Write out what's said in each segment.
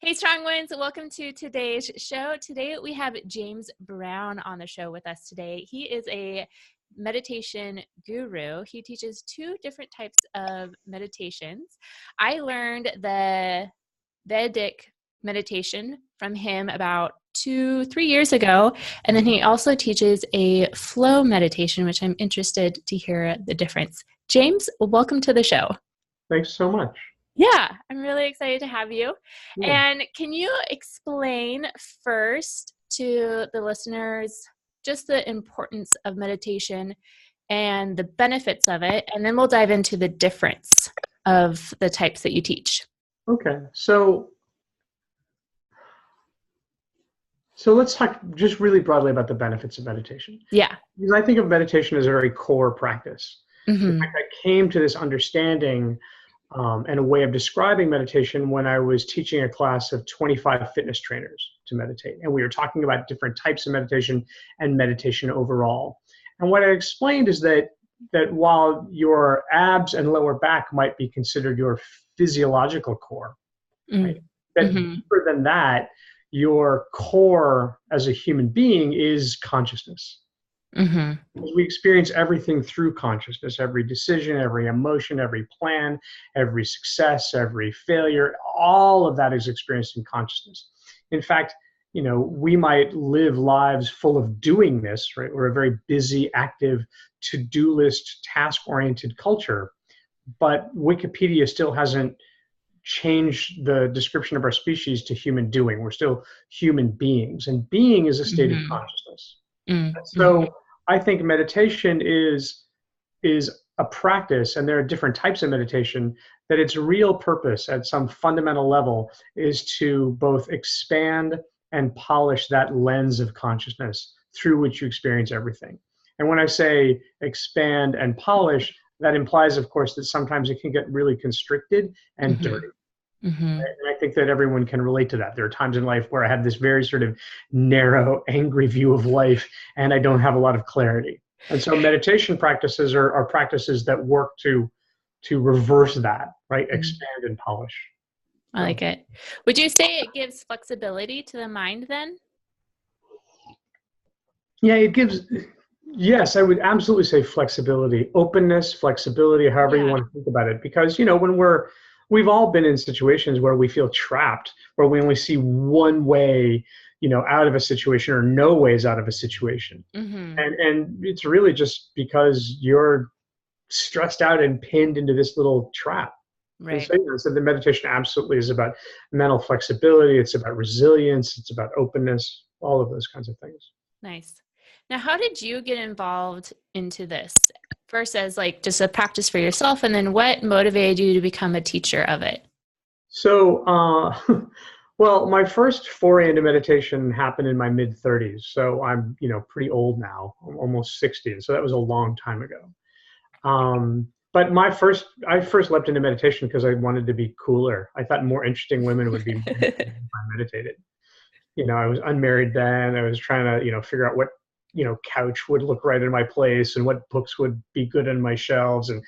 Hey, Strong Winds, welcome to today's show. Today we have James Brown on the show with us today. He is a meditation guru. He teaches two different types of meditations. I learned the Vedic meditation from him about 2-3 years ago, and then he also teaches a flow meditation, which I'm interested to hear the difference. James, welcome to the show. Thanks so much. Yeah, I'm really excited to have you. Yeah. And can you explain first to the listeners just the importance of meditation and the benefits of it, and then we'll dive into the difference of the types that you teach. Okay. So let's talk just really broadly about the benefits of meditation. Yeah. Because I think of meditation as a very core practice. Mm-hmm. In fact, I came to this understanding and a way of describing meditation when I was teaching a class of 25 fitness trainers to meditate. And we were talking about different types of meditation and meditation overall. And what I explained is that while your abs and lower back might be considered your physiological core, right? That deeper than that, your core as a human being is consciousness. We experience everything through consciousness, every decision, every emotion, every plan, every success, every failure, all of that is experienced in consciousness. In fact, we might live lives full of doing this, right? We're a very busy, active, to-do list, task-oriented culture, but Wikipedia still hasn't changed the description of our species to human doing. We're still human beings, and being is a state of consciousness. So I think meditation is a practice, and there are different types of meditation, that its real purpose at some fundamental level is to both expand and polish that lens of consciousness through which you experience everything. And when I say expand and polish, that implies, of course, that sometimes it can get really constricted and dirty. And I think that everyone can relate to that. There are times in life where I have this very sort of narrow, angry view of life, and I don't have a lot of clarity. And so meditation practices are practices that work to reverse that, right? Expand and polish. I like it. Would you say it gives flexibility to the mind then? Yeah, it gives, yes, I would absolutely say flexibility, openness, flexibility, however you want to think about it. Because, we've all been in situations where we feel trapped, where we only see one way, out of a situation, or no ways out of a situation. And it's really just because you're stressed out and pinned into this little trap. Right. And so the meditation absolutely is about mental flexibility. It's about resilience. It's about openness, all of those kinds of things. Nice. Now, how did you get involved into this? First as like just a practice for yourself, and then what motivated you to become a teacher of it? So, well, my first foray into meditation happened in my mid-30s. So I'm, pretty old now. I'm almost 60. So that was a long time ago. But I first leapt into meditation because I wanted to be cooler. I thought more interesting women would be if I meditated. I was unmarried then. I was trying to, figure out what, couch would look right in my place and what books would be good on my shelves. And,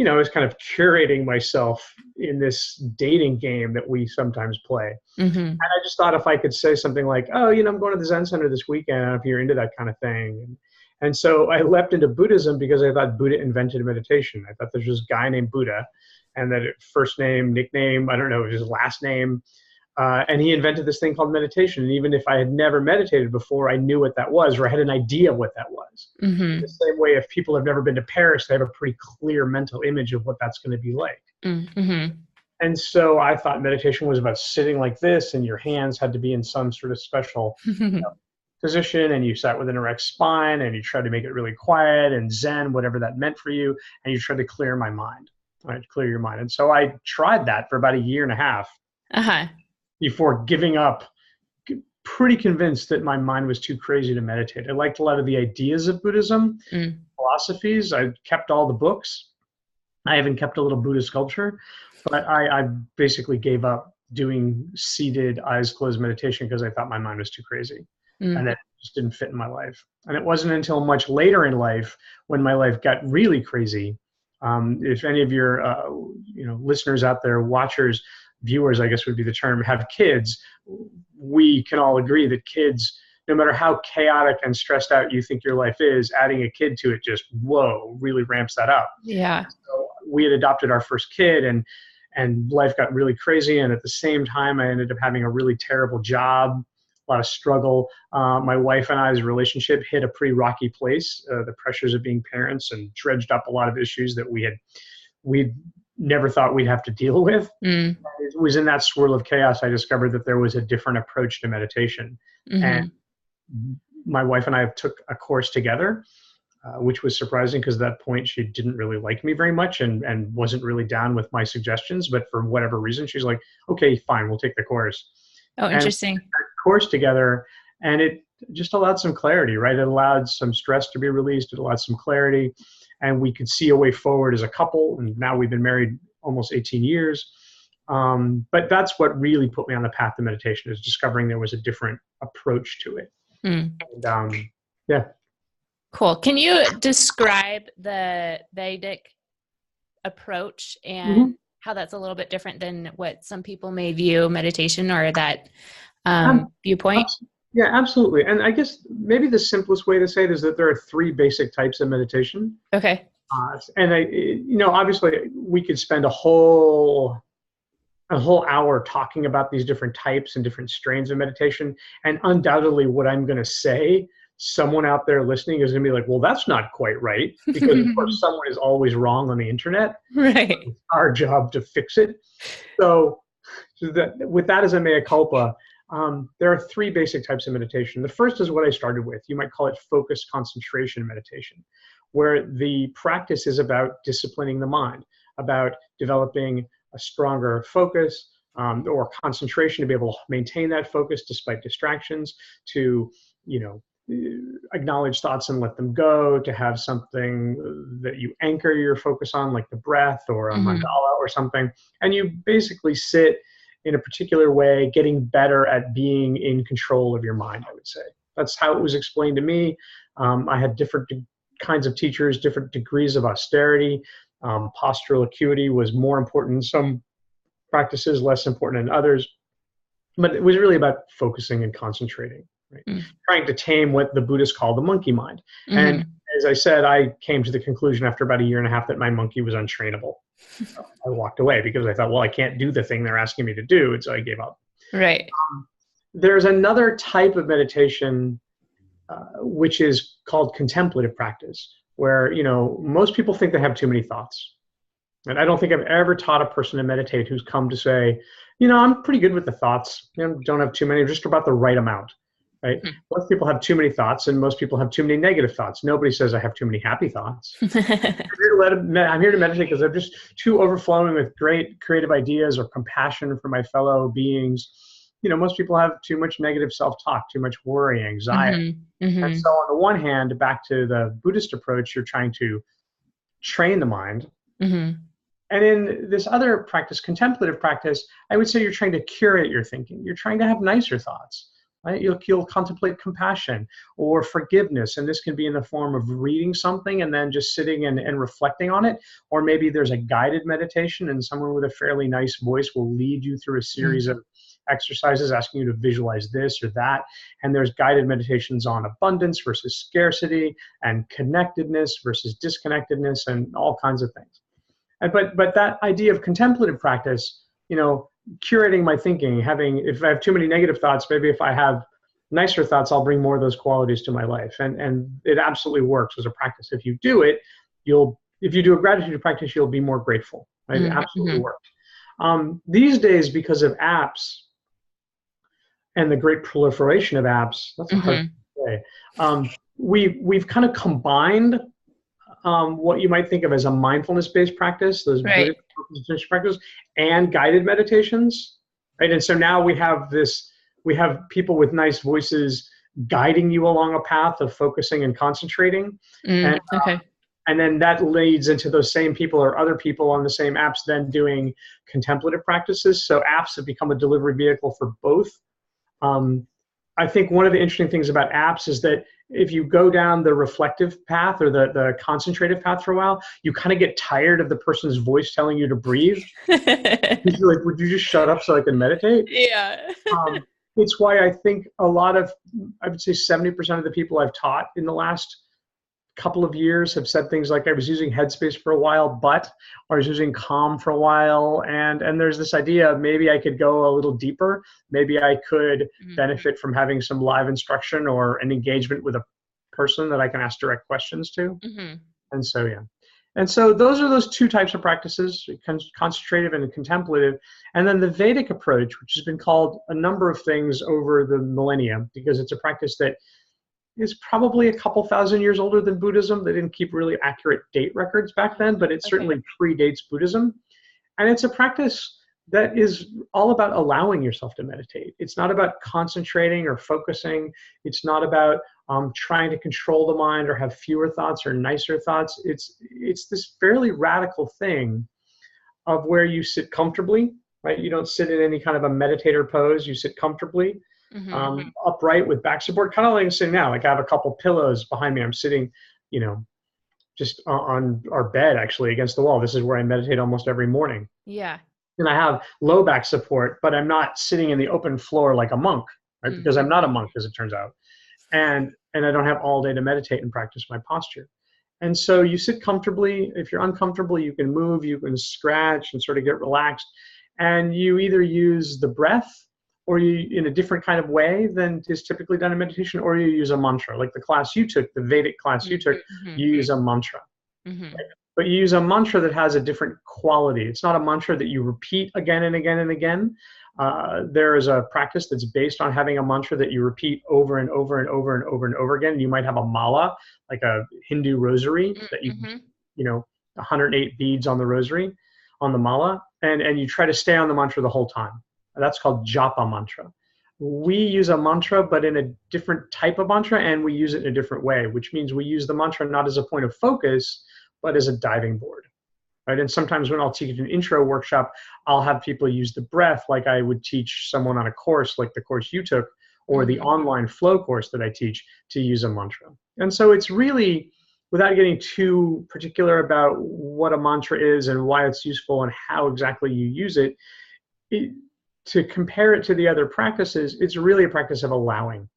I was kind of curating myself in this dating game that we sometimes play. And I just thought if I could say something like, oh, I'm going to the Zen Center this weekend, if you're into that kind of thing. And so I leapt into Buddhism because I thought Buddha invented meditation. I thought there was this guy named Buddha, and that first name, nickname, I don't know, his last name. And he invented this thing called meditation. And even if I had never meditated before, I knew what that was, or I had an idea of what that was. The same way, if people have never been to Paris, they have a pretty clear mental image of what that's going to be like. And so I thought meditation was about sitting like this, and your hands had to be in some sort of special position, and you sat with an erect spine, and you tried to make it really quiet and Zen, whatever that meant for you, and you tried to clear my mind, right? Clear your mind. And so I tried that for about 1.5 years. Before giving up, pretty convinced that my mind was too crazy to meditate. I liked a lot of the ideas of Buddhism, philosophies. I kept all the books. I even kept a little Buddha sculpture, but I basically gave up doing seated, eyes closed meditation because I thought my mind was too crazy. And that just didn't fit in my life. And it wasn't until much later in life, when my life got really crazy. If any of your listeners out there, watchers, viewers, I guess would be the term, have kids, we can all agree that kids, no matter how chaotic and stressed out you think your life is, adding a kid to it just, whoa, really ramps that up. Yeah. So we had adopted our first kid, and life got really crazy. And at the same time, I ended up having a really terrible job, a lot of struggle. My wife and I's relationship hit a pretty rocky place. The pressures of being parents and dredged up a lot of issues that we never thought we'd have to deal with. Mm. It was in that swirl of chaos I discovered that there was a different approach to meditation. Mm-hmm. And my wife and I took a course together, which was surprising because at that point she didn't really like me very much and wasn't really down with my suggestions. But for whatever reason, she's like, okay, fine, we'll take the course. Oh, interesting. And we took that course together, and it just allowed some clarity, right? It allowed some stress to be released. It allowed some clarity, and we could see a way forward as a couple. And now we've been married almost 18 years. But that's what really put me on the path to meditation, is discovering there was a different approach to it. Mm. And, yeah. Cool. Can you describe the Vedic approach and how that's a little bit different than what some people may view meditation, or that viewpoint? Yeah, absolutely. And I guess maybe the simplest way to say it is that there are 3 basic types of meditation. Okay. And obviously we could spend a whole hour talking about these different types and different strains of meditation. And undoubtedly what I'm going to say, someone out there listening is going to be like, well, that's not quite right. Because of course someone is always wrong on the internet. Right. It's our job to fix it. So with that as a mea culpa, there are 3 basic types of meditation. The first is what I started with. You might call it focused concentration meditation, where the practice is about disciplining the mind, about developing a stronger focus or concentration to be able to maintain that focus despite distractions, to, acknowledge thoughts and let them go, to have something that you anchor your focus on, like the breath or a mandala or something. And you basically sit in a particular way, getting better at being in control of your mind, I would say. That's how it was explained to me. I had different kinds of teachers, different degrees of austerity. Postural acuity was more important in some practices, less important in others. But it was really about focusing and concentrating, right? Trying to tame what the Buddhists call the monkey mind. And as I said, I came to the conclusion after about 1.5 years that my monkey was untrainable. I walked away because I thought, well, I can't do the thing they're asking me to do. And so I gave up. Right. There's another type of meditation, which is called contemplative practice, where, most people think they have too many thoughts. And I don't think I've ever taught a person to meditate who's come to say, I'm pretty good with the thoughts. Don't have too many, just about the right amount. Right? Most people have too many thoughts, and most people have too many negative thoughts. Nobody says I have too many happy thoughts. I'm here to meditate because I'm just too overflowing with great creative ideas or compassion for my fellow beings. Most people have too much negative self-talk, too much worry, anxiety. And so on the one hand, back to the Buddhist approach, you're trying to train the mind. And in this other practice, contemplative practice, I would say you're trying to curate your thinking. You're trying to have nicer thoughts. Right? You'll contemplate compassion or forgiveness, and this can be in the form of reading something and then just sitting and reflecting on it. Or maybe there's a guided meditation, and someone with a fairly nice voice will lead you through a series of exercises asking you to visualize this or that. And there's guided meditations on abundance versus scarcity, and connectedness versus disconnectedness, and all kinds of things. But that idea of contemplative practice, curating my thinking, if I have too many negative thoughts, maybe if I have nicer thoughts, I'll bring more of those qualities to my life. And it absolutely works as a practice. If you do it, if you do a gratitude practice, you'll be more grateful. Right? It absolutely works. These days, because of apps and the great proliferation of apps, that's a hard to say. We've kind of combined what you might think of as a mindfulness-based practice, those Buddhist practices, and guided meditations, right? And so now we have people with nice voices guiding you along a path of focusing and concentrating. And then that leads into those same people or other people on the same apps then doing contemplative practices. So apps have become a delivery vehicle for both. I think one of the interesting things about apps is that if you go down the reflective path or the concentrative path for a while, you kind of get tired of the person's voice telling you to breathe. You're like, would you just shut up so I can meditate? Yeah. It's why I think a lot of, I would say 70% of the people I've taught in the last couple of years have said things like, I was using Headspace for a while, but I was using Calm for a while. And there's this idea of maybe I could go a little deeper. Maybe I could benefit from having some live instruction or an engagement with a person that I can ask direct questions to. And so, yeah. And so those are those two types of practices, concentrative and contemplative. And then the Vedic approach, which has been called a number of things over the millennia, because it's a practice that is probably a couple thousand years older than Buddhism. They didn't keep really accurate date records back then, but it certainly predates Buddhism. And it's a practice that is all about allowing yourself to meditate. It's not about concentrating or focusing. It's not about trying to control the mind or have fewer thoughts or nicer thoughts. It's this fairly radical thing of where you sit comfortably, right? You don't sit in any kind of a meditator pose. You sit comfortably, upright with back support, kind of like I'm sitting now. Like I have a couple pillows behind me. I'm sitting, just on our bed, actually, against the wall. This is where I meditate almost every morning. Yeah. And I have low back support, but I'm not sitting in the open floor like a monk, right? Because I'm not a monk, as it turns out. And I don't have all day to meditate and practice my posture. And so you sit comfortably. If you're uncomfortable, you can move, you can scratch and sort of get relaxed. And you either use the breath or you in a different kind of way than is typically done in meditation, or you use a mantra. Like the class you took, the Vedic class you took, you use a mantra. Right? But you use a mantra that has a different quality. It's not a mantra that you repeat again and again and again. There is a practice that's based on having a mantra that you repeat over and over and over and over and over again. You might have a mala, like a Hindu rosary, that you 108 beads on the rosary, on the mala, and you try to stay on the mantra the whole time. That's called Japa Mantra. We use a mantra, but in a different type of mantra, and we use it in a different way, which means we use the mantra not as a point of focus, but as a diving board. Right? And sometimes when I'll teach an intro workshop, I'll have people use the breath like I would teach someone on a course like the course you took, or the online flow course that I teach, to use a mantra. And so it's really, without getting too particular about what a mantra is and why it's useful and how exactly you use it, to compare it to the other practices, it's really a practice of allowing.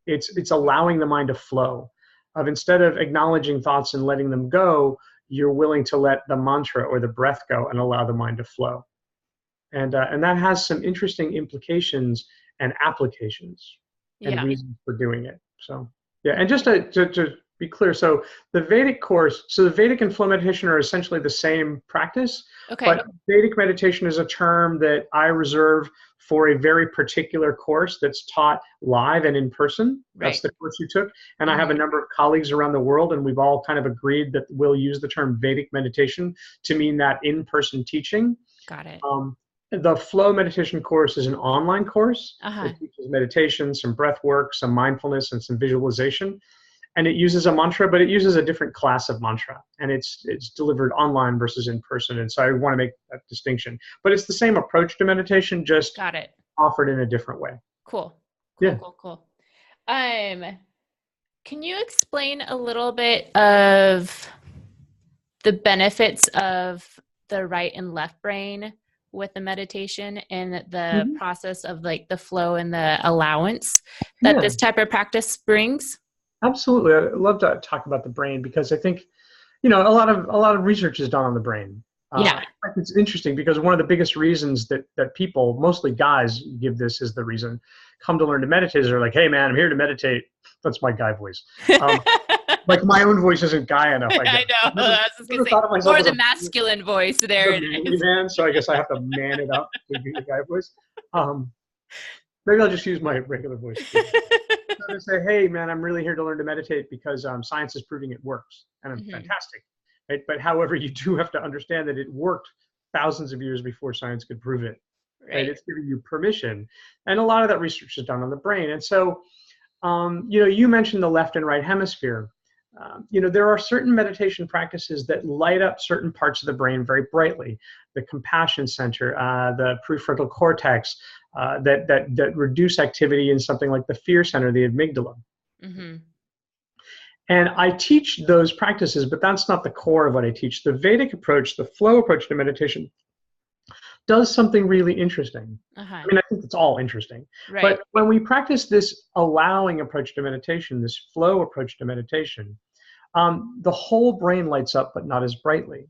It's allowing the mind to flow. Instead of acknowledging thoughts and letting them go, you're willing to let the mantra or the breath go and allow the mind to flow. And that has some interesting implications and applications and reasons for doing it. So, yeah, and just to be clear, so the Vedic course, so the Vedic and flow meditation are essentially the same practice, but Vedic meditation is a term that I reserve for a very particular course that's taught live and in person. That's the course you took. And I have a number of colleagues around the world, and we've all kind of agreed that we'll use the term Vedic meditation to mean that in-person teaching. Got it. The flow meditation course is an online course. It teaches meditation, some breath work, some mindfulness, and some visualization. And it uses a mantra, but it uses a different class of mantra. And it's delivered online versus in person. And so I want to make that distinction. But it's the same approach to meditation, just offered in a different way. Cool. Yeah. Cool. Can you explain a little bit of the benefits of the right and left brain with the meditation and the process of like the flow and the allowance that this type of practice brings? Absolutely. I love to talk about the brain because I think, a lot of research is done on the brain. It's interesting because one of the biggest reasons that people, mostly guys, give this as the reason, come to learn to meditate is they're like, hey man, I'm here to meditate. That's my guy voice. Like my own voice isn't guy enough. I know. I was going to say, or the masculine voice. There it is. Man, so I guess I have to man it up to be the guy voice. Maybe I'll just use my regular voice. So to say, hey man, I'm really here to learn to meditate because science is proving it works, and I'm fantastic. Right? But however, you do have to understand that it worked thousands of years before science could prove it. Right? It's giving you permission, and a lot of that research is done on the brain. And so, you mentioned the left and right hemisphere. There are certain meditation practices that light up certain parts of the brain very brightly. The compassion center, the prefrontal cortex, that reduce activity in something like the fear center, the amygdala. Mm-hmm. And I teach those practices, but that's not the core of what I teach. The Vedic approach, the flow approach to meditation, does something really interesting. Uh-huh. I mean, I think it's all interesting. Right. But when we practice this allowing approach to meditation, this flow approach to meditation, the whole brain lights up, but not as brightly.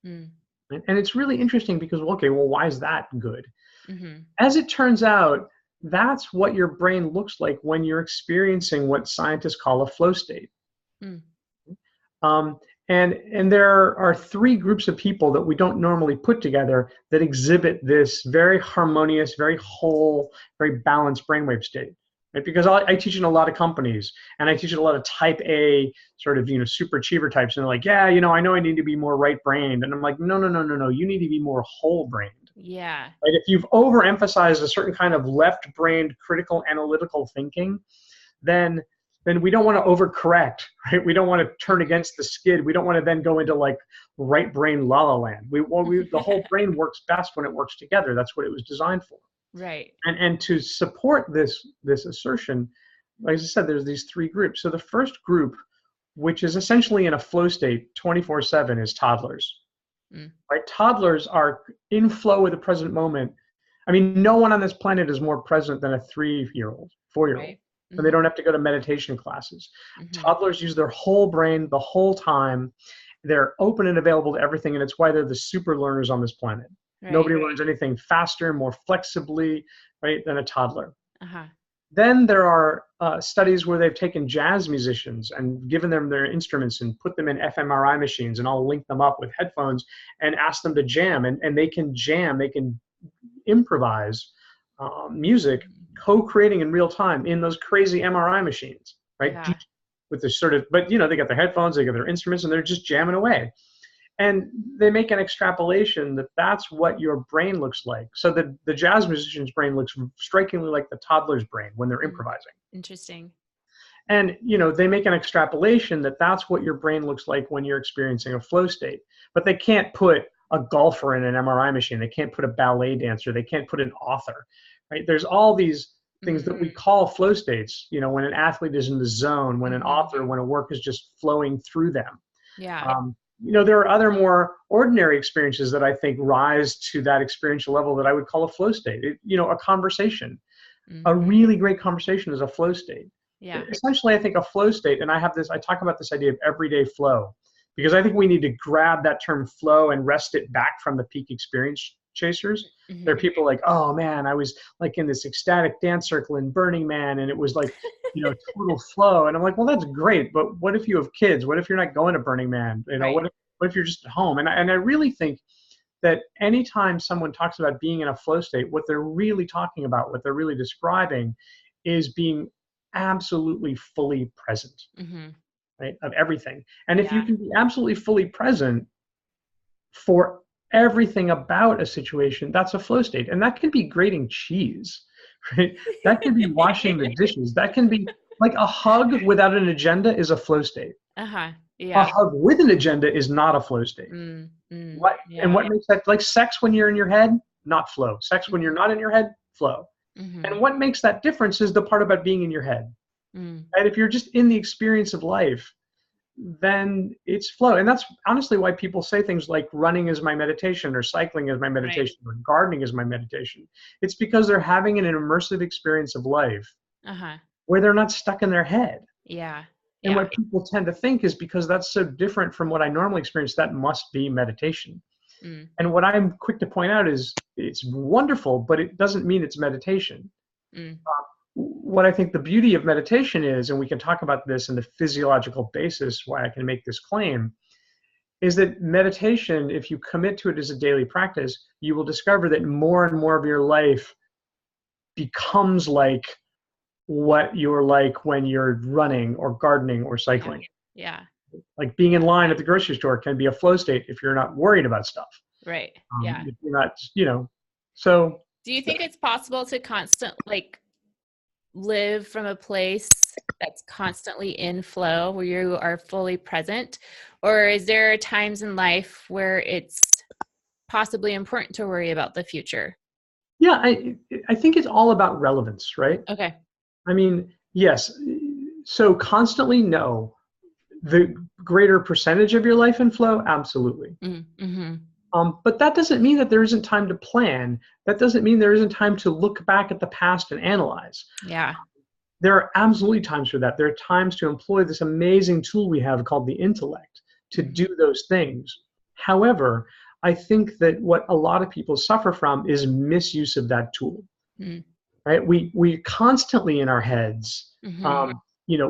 Mm. And it's really interesting because, okay, well, why is that good? Mm-hmm. As it turns out, that's what your brain looks like when you're experiencing what scientists call a flow state. Mm. Um, and there are three groups of people that we don't normally put together that exhibit this very harmonious, very whole, very balanced brainwave state. Right? Because I teach in a lot of companies, and I teach in a lot of type A sort of super achiever types, and they're like, yeah, I know I need to be more right-brained, and I'm like, no, you need to be more whole-brained. Yeah. Right? If you've overemphasized a certain kind of left-brained critical analytical thinking, then we don't want to overcorrect, right? We don't want to turn against the skid. We don't want to then go into like right brain la la land. The whole brain works best when it works together. That's what it was designed for. Right. And to support this assertion, like I said, there's these three groups. So the first group, which is essentially in a flow state 24/7, is toddlers. Mm. Right? Toddlers are in flow with the present moment. I mean, no one on this planet is more present than a 3-year-old, 4-year-old. Right. And they don't have to go to meditation classes. Mm-hmm. Toddlers use their whole brain the whole time. They're open and available to everything, and it's why they're the super learners on this planet. Right. Nobody learns anything faster, more flexibly, right, than a toddler. Uh-huh. Then there are studies where they've taken jazz musicians and given them their instruments and put them in fMRI machines and all linked them up with headphones and asked them to jam. And they can jam, they can improvise music, co-creating in real time in those crazy MRI machines, right? Yeah. With this sort of, but they got their headphones, they got their instruments, and they're just jamming away. And they make an extrapolation that that's what your brain looks like. So the jazz musician's brain looks strikingly like the toddler's brain when they're improvising. Interesting. And they make an extrapolation that that's what your brain looks like when you're experiencing a flow state. But they can't put a golfer in an MRI machine. They can't put a ballet dancer. They can't put an author. Right? There's all these things that we call flow states. When an athlete is in the zone, when an author, when a work is just flowing through them. Yeah. There are other more ordinary experiences that I think rise to that experiential level that I would call a flow state. A conversation, a really great conversation is a flow state. Yeah. Essentially, I think a flow state, and I talk about this idea of everyday flow, because I think we need to grab that term flow and wrest it back from the peak experience chasers. Mm-hmm. There are people like, oh man, I was like in this ecstatic dance circle in Burning Man, and it was like, total flow. And I'm like, well, that's great, but what if you have kids? What if you're not going to Burning Man? Right. What if you're just at home? And I really think that anytime someone talks about being in a flow state, what they're really talking about, what they're really describing, is being absolutely fully present, right, of everything. And if you can be absolutely fully present for everything about a situation, that's a flow state. And that can be grating cheese, right? That can be washing the dishes. That can be like a hug without an agenda is a flow state. Uh-huh. Yeah. A hug with an agenda is not a flow state. And what makes that, like sex when you're in your head, not flow. Sex when you're not in your head, flow. And what makes that difference is the part about being in your head. And if you're just in the experience of life, then it's flow. And that's honestly why people say things like running is my meditation, or cycling is my meditation, or gardening is my meditation. It's because they're having an immersive experience of life where they're not stuck in their head. And what people tend to think is, because that's so different from what I normally experience, that must be meditation. And what I'm quick to point out is it's wonderful, but it doesn't mean it's meditation. What I think the beauty of meditation is, and we can talk about this in the physiological basis why I can make this claim, is that meditation, if you commit to it as a daily practice, you will discover that more and more of your life becomes like what you're like when you're running or gardening or cycling. Like being in line at the grocery store can be a flow state if you're not worried about stuff. Right. If you're not, so. Do you think it's possible to live from a place that's constantly in flow, where you are fully present? Or is there times in life where it's possibly important to worry about the future? Yeah, I think it's all about relevance, right? Okay. I mean, yes. So constantly, no. The greater percentage of your life in flow, absolutely. Mm-hmm. But that doesn't mean that there isn't time to plan. That doesn't mean there isn't time to look back at the past and analyze. Yeah. There are absolutely times for that. There are times to employ this amazing tool we have called the intellect to Mm-hmm. do those things. However, I think that what a lot of people suffer from is misuse of that tool. Right? We constantly in our heads, Mm-hmm.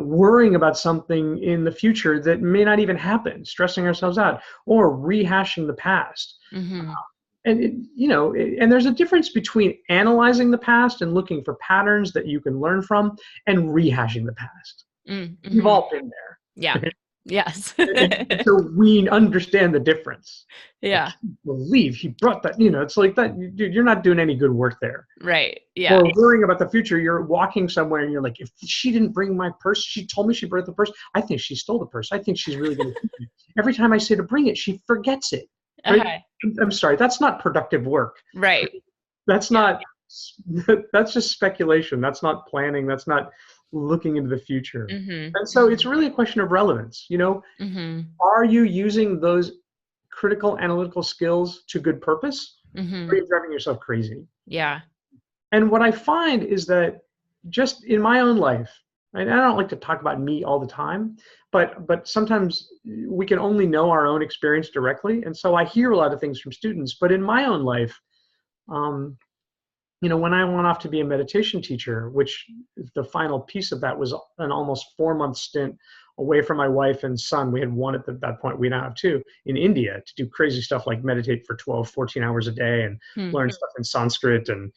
worrying about something in the future that may not even happen, stressing ourselves out, or rehashing the past. Mm-hmm. And there's a difference between analyzing the past and looking for patterns that you can learn from, and rehashing the past. We've Mm-hmm. all been Yeah. there. Yes. And so we understand the difference. I Yeah. can't believe he brought that. It's like that, dude. You're not doing any good work there. Right. Yeah. Or worrying about the future. You're walking somewhere and you're like, if she didn't bring my purse, she told me she brought the purse. I think she stole the purse. I think she's really going to keep it. Every time I say to bring it, she forgets it. Right? Okay. I'm sorry. That's not productive work. Right. That's Yeah. not. That's just speculation. That's not planning. That's not looking into the future. Mm-hmm. And so it's really a question of relevance. Mm-hmm. Are you using those critical analytical skills to good purpose? Or Mm-hmm. are you driving yourself crazy? Yeah. And what I find is that just in my own life, and I don't like to talk about me all the time, but sometimes we can only know our own experience directly. And so I hear a lot of things from students. But in my own life, um, when I went off to be a meditation teacher, which the final piece of that was an almost 4-month stint away from my wife and son. We had one at that point, we now have two, in India, to do crazy stuff like meditate for 12, 14 hours a day and learn stuff in Sanskrit, and,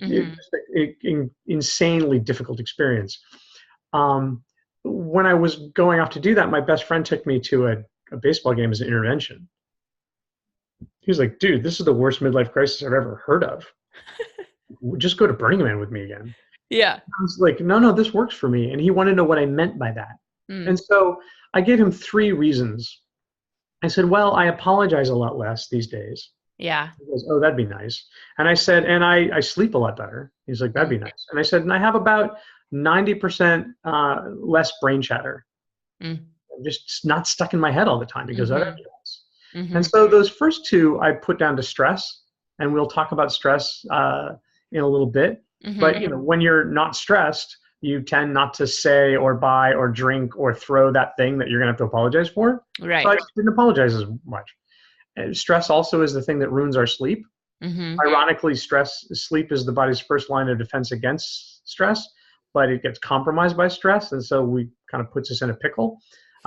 Mm-hmm. insanely difficult experience. When I was going off to do that, my best friend took me to a baseball game as an intervention. He was like, dude, this is the worst midlife crisis I've ever heard of. Just go to Burning Man with me again. Yeah. I was like, no, this works for me. And he wanted to know what I meant by that. Mm. And so I gave him 3 reasons. I said, well, I apologize a lot less these days. Yeah. He goes, oh, that'd be nice. And I said, and I sleep a lot better. He's like, that'd be nice. And I said, and I have about 90% less brain chatter. Mm. I'm just not stuck in my head all the time. He goes, oh, that'd be nice. Mm-hmm. And so those first 2 I put down to stress, and we'll talk about stress in a little bit. Mm-hmm. But when you're not stressed, you tend not to say or buy or drink or throw that thing that you're going to have to apologize for. Right. So I just didn't apologize as much. And stress also is the thing that ruins our sleep. Mm-hmm. Ironically, sleep is the body's first line of defense against stress, but it gets compromised by stress, and so we kind of puts us in a pickle.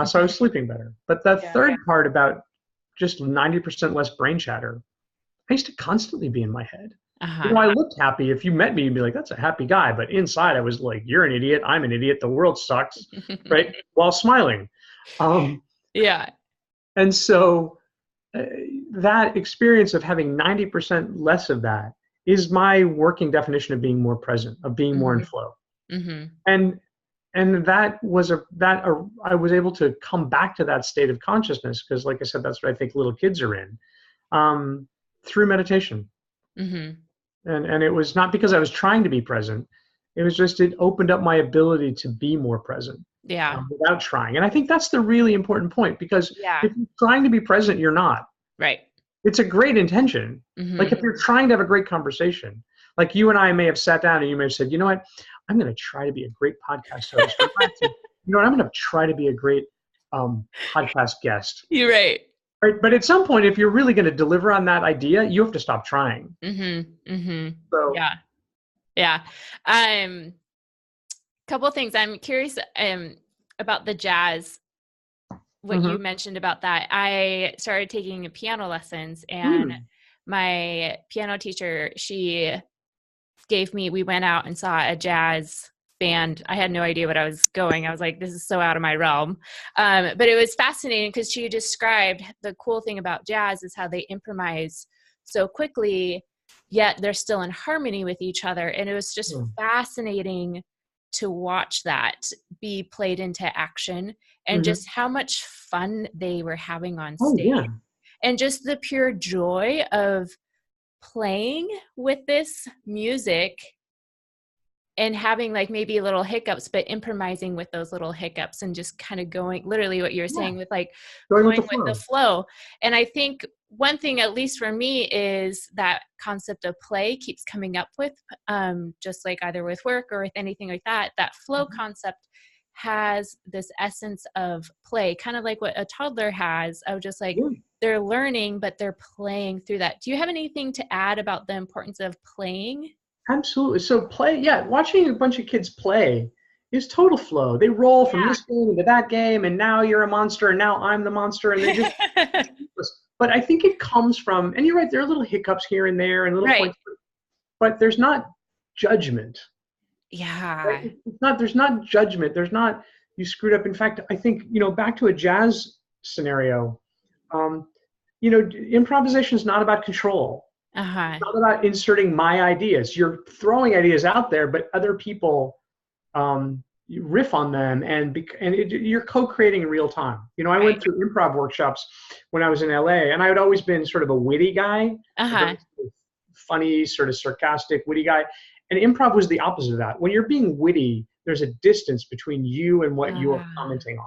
So I was sleeping better. But the third part about just 90% less brain chatter, I used to constantly be in my head. Uh-huh. I looked happy. If you met me, you'd be like, that's a happy guy. But inside, I was like, you're an idiot. I'm an idiot. The world sucks, right? While smiling. Yeah. And so that experience of having 90% less of that is my working definition of being more present, of being more in flow. Mm-hmm. And that was I was able to come back to that state of consciousness, because, like I said, that's what I think little kids are in, through meditation. Mm-hmm. And it was not because I was trying to be present. It was just, it opened up my ability to be more present. Yeah. Without trying. And I think that's the really important point, because if you're trying to be present, you're not. Right. It's a great intention. Mm-hmm. Like if you're trying to have a great conversation, like you and I may have sat down and you may have said, you know what, I'm going to try to be a great podcast host. I'm going to try to be a great podcast guest. You're right. Right. But at some point, if you're really going to deliver on that idea, you have to stop trying. Mm-hmm. Mm-hmm. So yeah. Couple of things. I'm curious about the jazz, what you mentioned about that. I started taking piano lessons, and my piano teacher, we went out and saw a jazz band. I had no idea what I was going. I was like, this is so out of my realm. But it was fascinating because she described the cool thing about jazz is how they improvise so quickly, yet they're still in harmony with each other. And it was just fascinating to watch that be played into action, and just how much fun they were having on stage. And just the pure joy of playing with this music and having like maybe little hiccups, but improvising with those little hiccups and just kind of going, literally what you're saying with like Going with going the with the flow. flow. And I think one thing, at least for me, is that concept of play keeps coming up with, just like either with work or with anything like that, that flow concept has this essence of play, kind of like what a toddler has, of just like they're learning, but they're playing through that. Do you have anything to add about the importance of playing? Absolutely. So play, watching a bunch of kids play is total flow. They roll from Yeah. this game into that game, and now you're a monster, and now I'm the monster, and they just. But I think it comes from, and you're right, there are little hiccups here and there, and little Right. points, but there's not judgment. Yeah. Right? There's not judgment. There's not, you screwed up. In fact, I think, back to a jazz scenario, improvisation is not about control. Uh-huh. It's not about inserting my ideas. You're throwing ideas out there, but other people you riff on them, and you're co-creating in real time. I went through improv workshops when I was in LA, and I had always been sort of a witty guy, a very funny, sort of sarcastic, witty guy. And improv was the opposite of that. When you're being witty, there's a distance between you and what you are commenting on.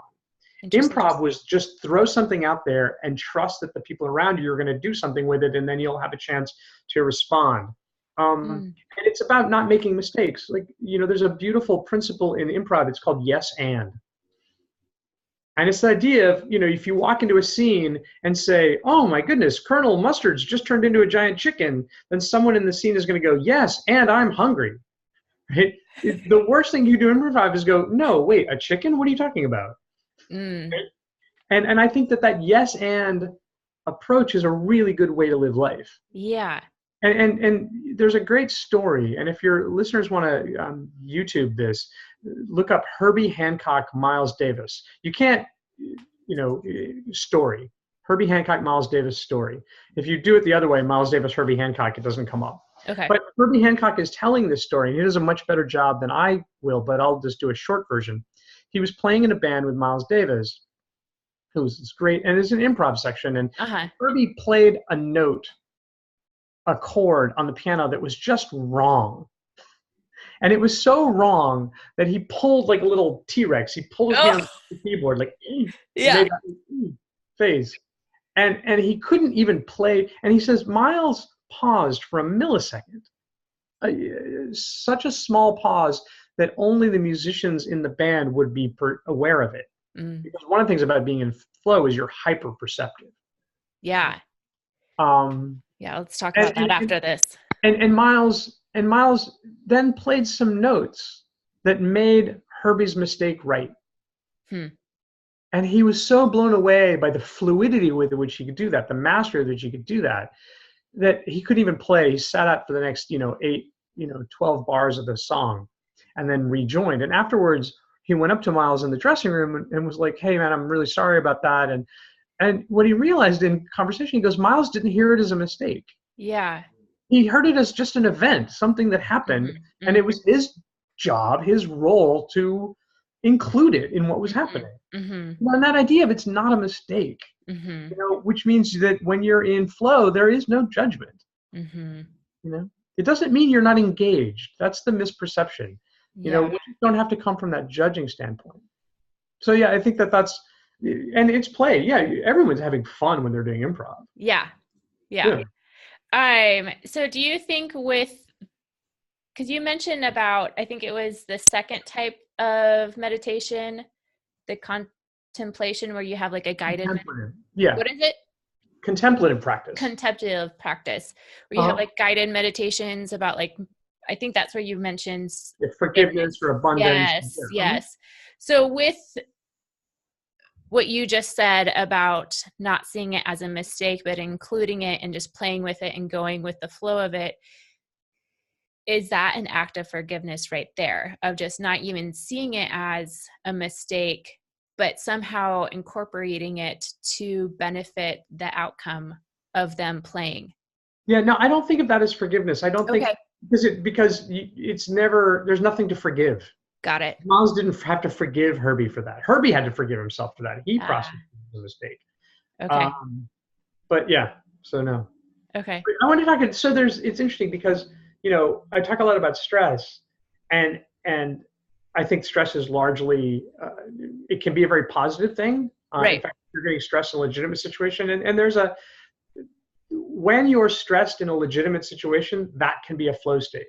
Improv was just throw something out there and trust that the people around you are going to do something with it, and then you'll have a chance to respond. And it's about not making mistakes. Like, there's a beautiful principle in improv. It's called yes and. And it's the idea of, if you walk into a scene and say, oh my goodness, Colonel Mustard's just turned into a giant chicken, then someone in the scene is going to go, yes, and I'm hungry. Right? The worst thing you do in improv is go, no, wait, a chicken? What are you talking about? And I think that yes and approach is a really good way to live life. Yeah. And there's a great story, and if your listeners want to YouTube this, look up Herbie Hancock, Miles Davis. You can't, story. Herbie Hancock, Miles Davis story. If you do it the other way, Miles Davis, Herbie Hancock, it doesn't come up. Okay. But Herbie Hancock is telling this story, and he does a much better job than I will, but I'll just do a short version. He was playing in a band with Miles Davis, who was great, and there's an improv section, and Herbie played a chord on the piano that was just wrong. And it was so wrong that he pulled like a little T-Rex. He pulled his hand off the keyboard, like, made that phase. And he couldn't even play. And he says, Miles paused for a millisecond. Such a small pause that only the musicians in the band would be aware of it. Because one of the things about being in flow is you're hyper perceptive. Yeah. Let's talk about that after this. And Miles then played some notes that made Herbie's mistake right. And he was so blown away by the fluidity with which he could do that, the mastery with which he could do that, that he couldn't even play. He sat out for the next, 12 bars of the song and then rejoined. And afterwards, he went up to Miles in the dressing room and was like, hey, man, I'm really sorry about that. And what he realized in conversation, he goes, Miles didn't hear it as a mistake. Yeah. He heard it as just an event, something that happened, and it was his job, his role to include it in what was happening. And that idea of it's not a mistake, which means that when you're in flow, there is no judgment. It doesn't mean you're not engaged. That's the misperception. We don't have to come from that judging standpoint. So yeah, I think that's, and it's play. Yeah, everyone's having fun when they're doing improv. Yeah. So do you think because you mentioned about, I think it was the second type of meditation, the contemplation, where you have like a guided, what is it? Contemplative practice. Contemplative practice, where you have like guided meditations about like, I think that's where you mentioned forgiveness or abundance. Yes. So with what you just said about not seeing it as a mistake, but including it and just playing with it and going with the flow of it, is that an act of forgiveness right there, of just not even seeing it as a mistake, but somehow incorporating it to benefit the outcome of them playing? Yeah, no, I don't think of that as forgiveness. I don't think, because it's never, there's nothing to forgive. Got it. Miles didn't have to forgive Herbie for that. Herbie had to forgive himself for that. He processed the mistake. Okay. But yeah, so no. Okay. I want to talk. So it's interesting because, I talk a lot about stress, and I think stress is largely, it can be a very positive thing. In Right. fact, you're getting stressed in a legitimate situation, and when you're stressed in a legitimate situation, that can be a flow state.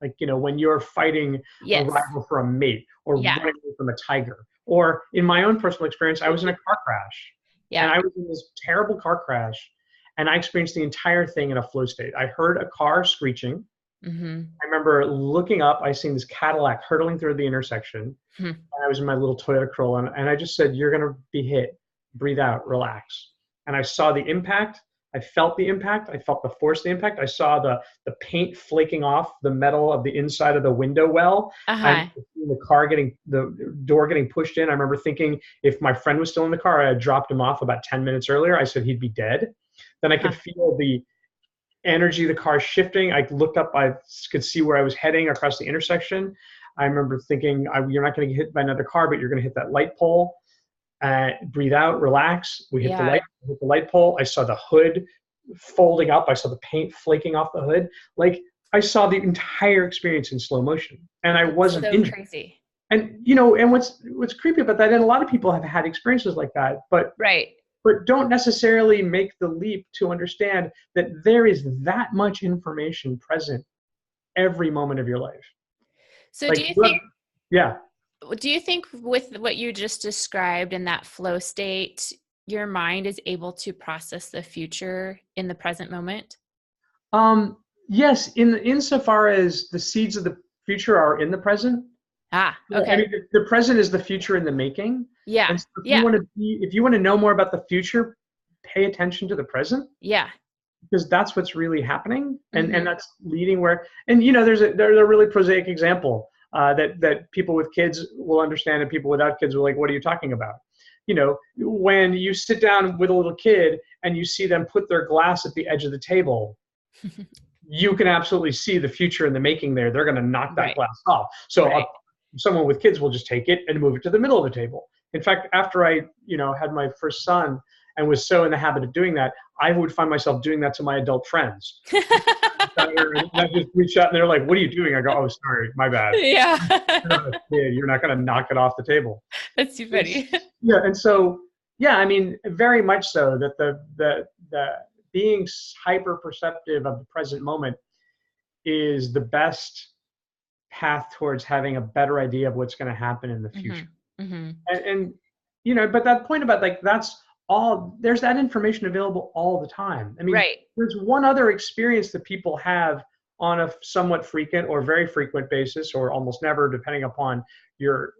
Like, when you're fighting a Yes. rival for a mate, or Yeah. running away from a tiger, or in my own personal experience, I was in a car crash, and Yeah. I was in this terrible car crash, and I experienced the entire thing in a flow state. I heard a car screeching. Mm-hmm. I remember looking up, I seen this Cadillac hurtling through the intersection. Hmm. I was in my little Toyota Corolla, and I just said, "You're going to be hit. Breathe out, relax." And I saw the impact. I felt the impact. I felt the force of the impact. I saw the paint flaking off the metal of the inside of the window well. I Uh-huh. remember the door getting pushed in. I remember thinking, if my friend was still in the car, I had dropped him off about 10 minutes earlier. I said he'd be dead. Then I Uh-huh. could feel the energy of the car shifting. I looked up, I could see where I was heading across the intersection. I remember thinking, you're not going to get hit by another car, but you're going to hit that light pole. Breathe out, relax. We hit Yeah. hit the light pole. I saw the hood folding up. I saw the paint flaking off the hood. Like, I saw the entire experience in slow motion, and I That's wasn't so injured. crazy. And and what's creepy about that, and a lot of people have had experiences like that, but Right. don't necessarily make the leap to understand that there is that much information present every moment of your life. So Like, yeah. do you think with what you just described in that flow state, your mind is able to process the future in the present moment? Um, yes, insofar as the seeds of the future are in the present. Ah, Yeah, I okay. mean, the present is the future in the making. Yeah. And so Yeah. if you want to know more about the future, pay attention to the present, Yeah. because that's what's really happening, and Mm-hmm. that's leading where. And there's a really prosaic example that people with kids will understand, and people without kids will like, what are you talking about? When you sit down with a little kid and you see them put their glass at the edge of the table, you can absolutely see the future in the making there. They're going to knock that Right. glass off. So Right. someone with kids will just take it and move it to the middle of the table. In fact, after I, had my first son and was so in the habit of doing that, I would find myself doing that to my adult friends. And I just reach out and they're like, "What are you doing?" I go, "Oh, sorry, my bad. Yeah. You're not a kid. You're not going to knock it off the table." That's too funny. Yeah, and so, yeah, I mean, very much so that the being hyper perceptive of the present moment is the best path towards having a better idea of what's going to happen in the future. Mm-hmm. Mm-hmm. And but that point about, like, there's that information available all the time. I mean, Right. there's one other experience that people have on a somewhat frequent or very frequent basis, or almost never, depending upon your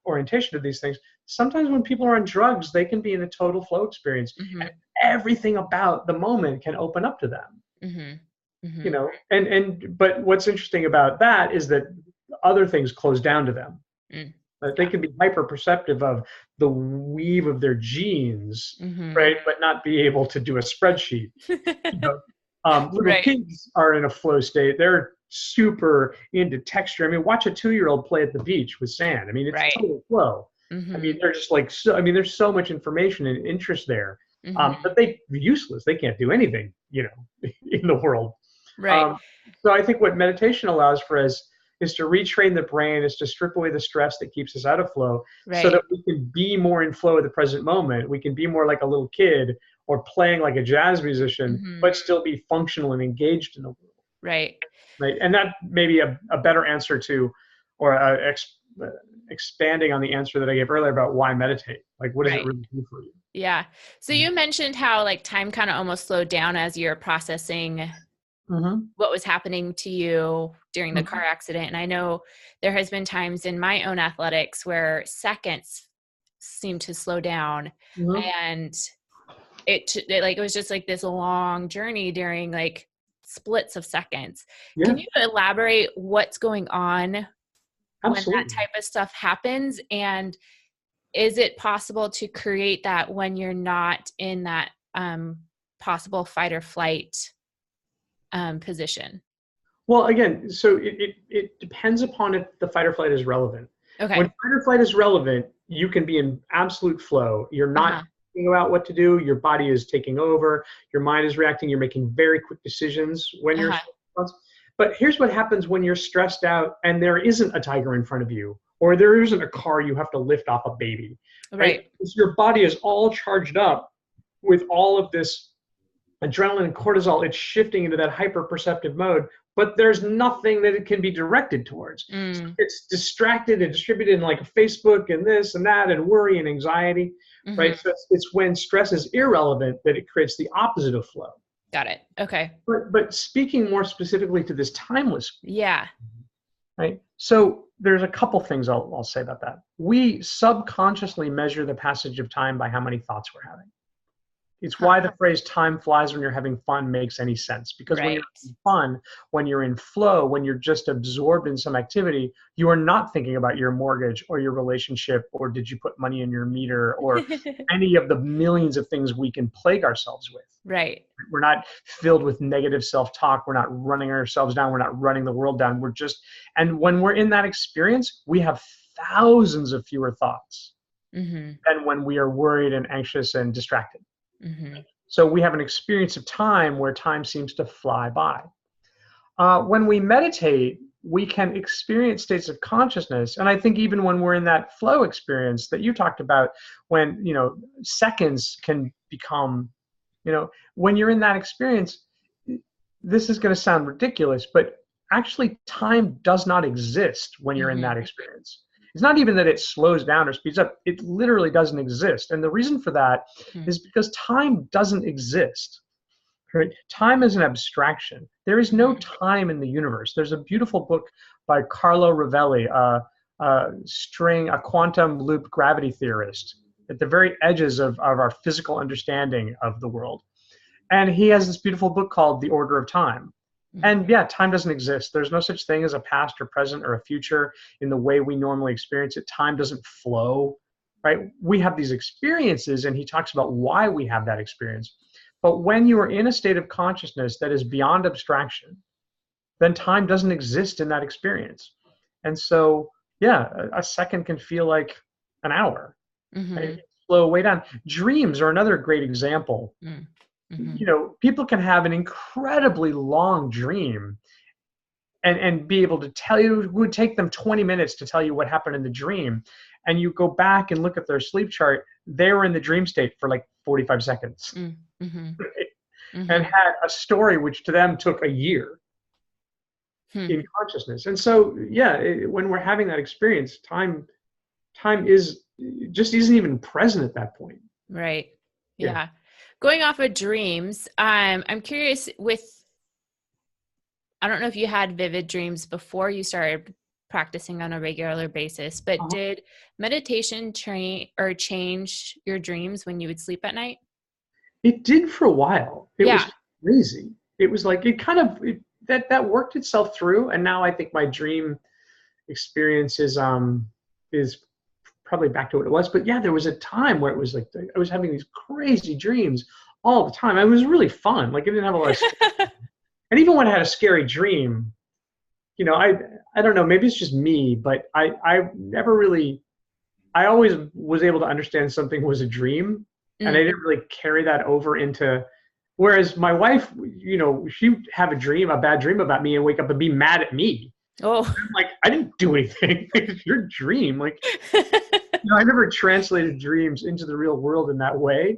orientation to these things. Sometimes when people are on drugs, they can be in a total flow experience, Mm-hmm. and everything about the moment can open up to them. Mm-hmm. Mm-hmm. But what's interesting about that is that other things close down to them. Mm. They can be hyper perceptive of the weave of their genes, Mm-hmm. right? But not be able to do a spreadsheet. Little Right. kids are in a flow state. They're super into texture. I mean, watch a 2-year-old play at the beach with sand. I mean, it's Right. total flow. Mm-hmm. I mean, they're just like, there's so much information and interest there. Mm-hmm. But they're useless. They can't do anything, in the world. Right. So I think what meditation allows for us is to retrain the brain, is to strip away the stress that keeps us out of flow, so Right. that we can be more in flow at the present moment. We can be more like a little kid, or playing like a jazz musician, Mm-hmm. but still be functional and engaged in the world. Right. Right. And that may be a better answer to, or expanding on the answer that I gave earlier about why meditate. Like, what does it Right. really do for you? Yeah. So you mentioned how like time kind of almost slowed down as you're processing Mm-hmm. what was happening to you during the car accident. And I know there has been times in my own athletics where seconds seem to slow down, Mm-hmm. and it was just like this long journey during like splits of seconds. Yeah. Can you elaborate what's going on Absolutely. when that type of stuff happens? And is it possible to create that when you're not in that possible fight or flight position? Well, again, so it depends upon if the fight or flight is relevant. Okay. When fight or flight is relevant, you can be in absolute flow. You're not thinking about what to do. Your body is taking over. Your mind is reacting. You're making very quick decisions when you're stressed. But here's what happens when you're stressed out and there isn't a tiger in front of you, or there isn't a car you have to lift off a baby. Right? Because your body is all charged up with all of this adrenaline and cortisol. It's shifting into that hyper perceptive mode, but there's nothing that it can be directed towards. So it's distracted and distributed in like Facebook and this and that and worry and anxiety, right? So it's when stress is irrelevant that it creates the opposite of flow. Got it. Okay. But speaking more specifically to this timeless. Yeah. Right. So there's a couple things I'll say about that. We subconsciously measure the passage of time by how many thoughts we're having. It's why the phrase time flies when you're having fun makes any sense. Because when you're having fun, when you're in flow, when you're just absorbed in some activity, you are not thinking about your mortgage or your relationship or did you put money in your meter or any of the millions of things we can plague ourselves with. Right. We're not filled with negative self-talk. We're not running ourselves down. We're not running the world down. We're just, and when we're in that experience, we have thousands of fewer thoughts than when we are worried and anxious and distracted. So we have an experience of time where time seems to fly by. When we meditate, we can experience states of consciousness. And I think even when we're in that flow experience that you talked about, when, seconds can become, when you're in that experience, this is going to sound ridiculous, but actually time does not exist when you're in that experience. It's not even that it slows down or speeds up. It literally doesn't exist. And the reason for that is because time doesn't exist. Right? Time is an abstraction. There is no time in the universe. There's a beautiful book by Carlo Rovelli, a quantum loop gravity theorist, at the very edges of our physical understanding of the world. And he has this beautiful book called The Order of Time. And yeah, time doesn't exist. There's no such thing as a past or present or a future in the way we normally experience it. Time doesn't flow, right? We have these experiences, and he talks about why we have that experience. But when you are in a state of consciousness that is beyond abstraction, then time doesn't exist in that experience. And so, yeah, a second can feel like an hour. Right? Slow way down. Dreams are another great example. People can have an incredibly long dream and be able to tell you, it would take them 20 minutes to tell you what happened in the dream. And you go back and look at their sleep chart, they were in the dream state for like 45 seconds and had a story which to them took a year in consciousness. And so, yeah, when we're having that experience, time is just isn't even present at that point. Right. Yeah. Going off of dreams, I'm curious I don't know if you had vivid dreams before you started practicing on a regular basis, but did meditation change your dreams when you would sleep at night? It did for a while. It was crazy. It was like, that worked itself through. And now I think my dream experience is probably back to what it was. But yeah, there was a time where it was like I was having these crazy dreams all the time. It was really fun. Like, I didn't have a lot of and even when I had a scary dream, I don't know, maybe it's just me, but I never really, I always was able to understand something was a dream, and I didn't really carry that over into, whereas my wife, she'd have a bad dream about me and wake up and be mad at me. Oh, I'm like, I didn't do anything. It's your dream. Like, I never translated dreams into the real world in that way.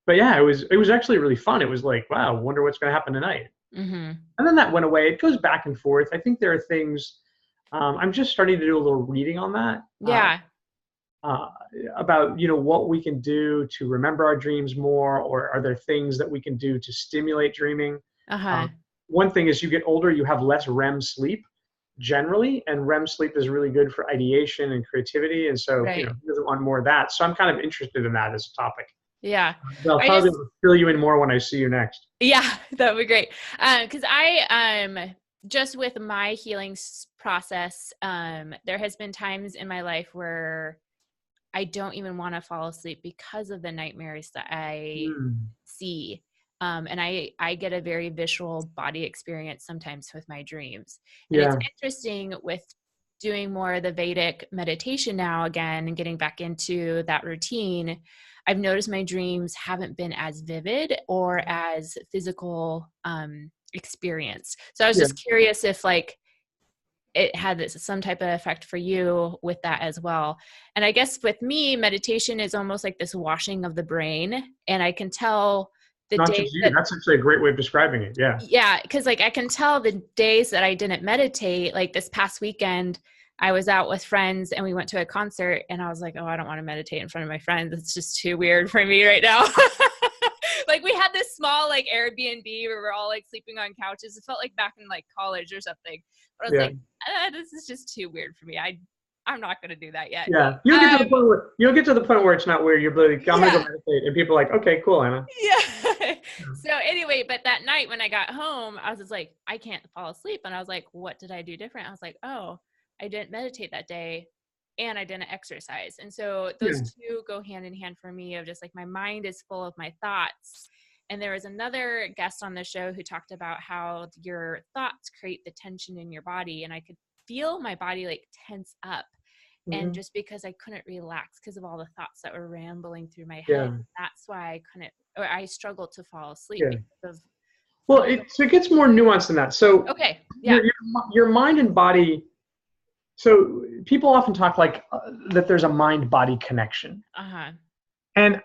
But yeah, it was actually really fun. It was like, wow, I wonder what's going to happen tonight. And then that went away. It goes back and forth. I think there are things, I'm just starting to do a little reading on that. Yeah. About, what we can do to remember our dreams more, or are there things that we can do to stimulate dreaming? One thing is, you get older, you have less REM sleep generally, and REM sleep is really good for ideation and creativity. And so, who doesn't want more of that? So I'm kind of interested in that as a topic. Yeah. I'll probably fill you in more when I see you next. Yeah, that would be great. Because I, just with my healing process, there has been times in my life where I don't even want to fall asleep because of the nightmares that I see. And I get a very visual body experience sometimes with my dreams. And it's interesting with doing more of the Vedic meditation now again and getting back into that routine, I've noticed my dreams haven't been as vivid or as physical experience. So I was Yeah. just curious if like it had some type of effect for you with that as well. And I guess with me, meditation is almost like this washing of the brain. And I can tell the Not days just you. that, That's actually a great way of describing it. Yeah. yeah, because like I can tell the days that I didn't meditate, like this past weekend, I was out with friends and we went to a concert and I was like, oh, I don't want to meditate in front of my friends. It's just too weird for me right now. Like we had this small like Airbnb where we're all like sleeping on couches. It felt like back in like college or something. But I was Yeah. like, this is just too weird for me. I'm not going to do that yet. Yeah. You'll get to the point where it's not weird. You'll be like, I'm going to go meditate. And people are like, okay, cool, Anna. Yeah. So anyway, but that night when I got home, I was just like, I can't fall asleep. And I was like, what did I do different? I was like, oh, I didn't meditate that day and I didn't exercise. And so those two go hand in hand for me of just like my mind is full of my thoughts. And there was another guest on the show who talked about how your thoughts create the tension in your body. And I could feel my body like tense up. And just because I couldn't relax because of all the thoughts that were rambling through my head, that's why I struggled to fall asleep because of. Well, so it gets more nuanced than that. So okay, yeah, your mind and body. So people often talk like that there's a mind-body connection. And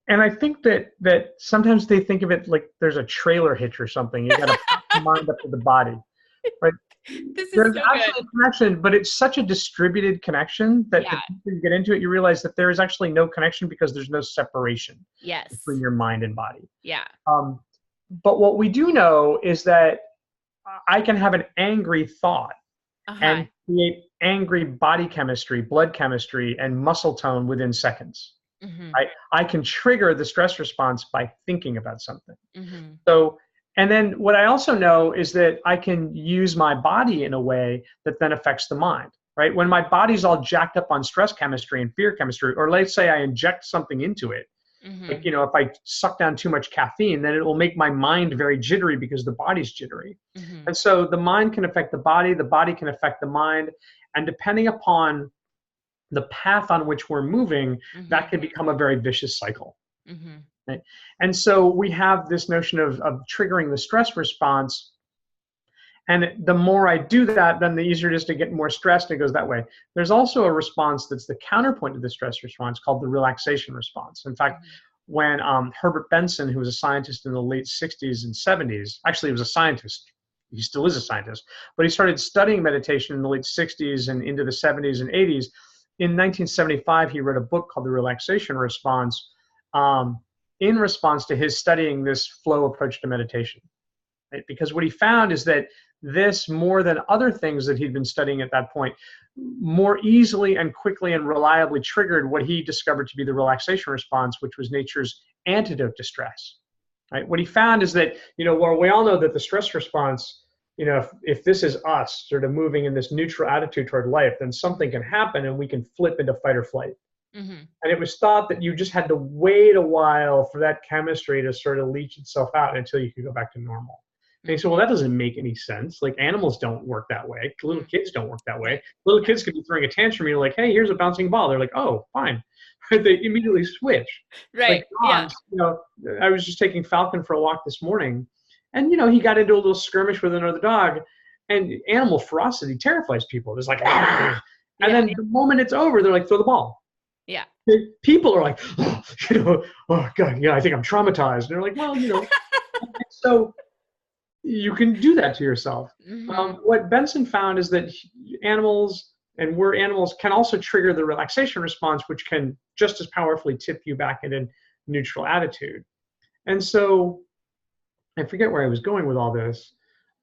I think that sometimes they think of it like there's a trailer hitch or something. You got to put the mind up to the body, right? There's so actually a connection, but it's such a distributed connection that when you get into it, you realize that there is actually no connection because there's no separation between your mind and body. Yeah. But what we do know is that I can have an angry thought and create angry body chemistry, blood chemistry, and muscle tone within seconds. I can trigger the stress response by thinking about something. So, and then what I also know is that I can use my body in a way that then affects the mind, right? When my body's all jacked up on stress chemistry and fear chemistry, or let's say I inject something into it, like, if I suck down too much caffeine, then it will make my mind very jittery because the body's jittery. And so the mind can affect the body can affect the mind. And depending upon the path on which we're moving, that can become a very vicious cycle. Right? And so we have this notion of triggering the stress response. And the more I do that, then the easier it is to get more stressed. It goes that way. There's also a response that's the counterpoint to the stress response called the relaxation response. In fact, when Herbert Benson, who was a scientist in the late 60s and 70s, actually he was a scientist, he still is a scientist, but he started studying meditation in the late 60s and into the 70s and 80s. In 1975, he wrote a book called The Relaxation Response in response to his studying this flow approach to meditation. Right? Because what he found is that this, more than other things that he'd been studying at that point, more easily and quickly and reliably triggered what he discovered to be the relaxation response, which was nature's antidote to stress. Right? What he found is that, well, we all know that the stress response, if this is us sort of moving in this neutral attitude toward life, then something can happen and we can flip into fight or flight. And it was thought that you just had to wait a while for that chemistry to sort of leach itself out until you could go back to normal. And he said, well, that doesn't make any sense. Like animals don't work that way. Little kids don't work that way. Little kids could be throwing a tantrum. You're like, hey, here's a bouncing ball. They're like, oh, fine. They immediately switch. Right. Like dogs, I was just taking Falcon for a walk this morning, and he got into a little skirmish with another dog, and animal ferocity terrifies people. It's like, and then the moment it's over, they're like, throw the ball. Yeah. People are like, oh God, I think I'm traumatized. And they're like, well, so you can do that to yourself. What Benson found is that animals, and we're animals, can also trigger the relaxation response, which can just as powerfully tip you back into neutral attitude. And so I forget where I was going with all this.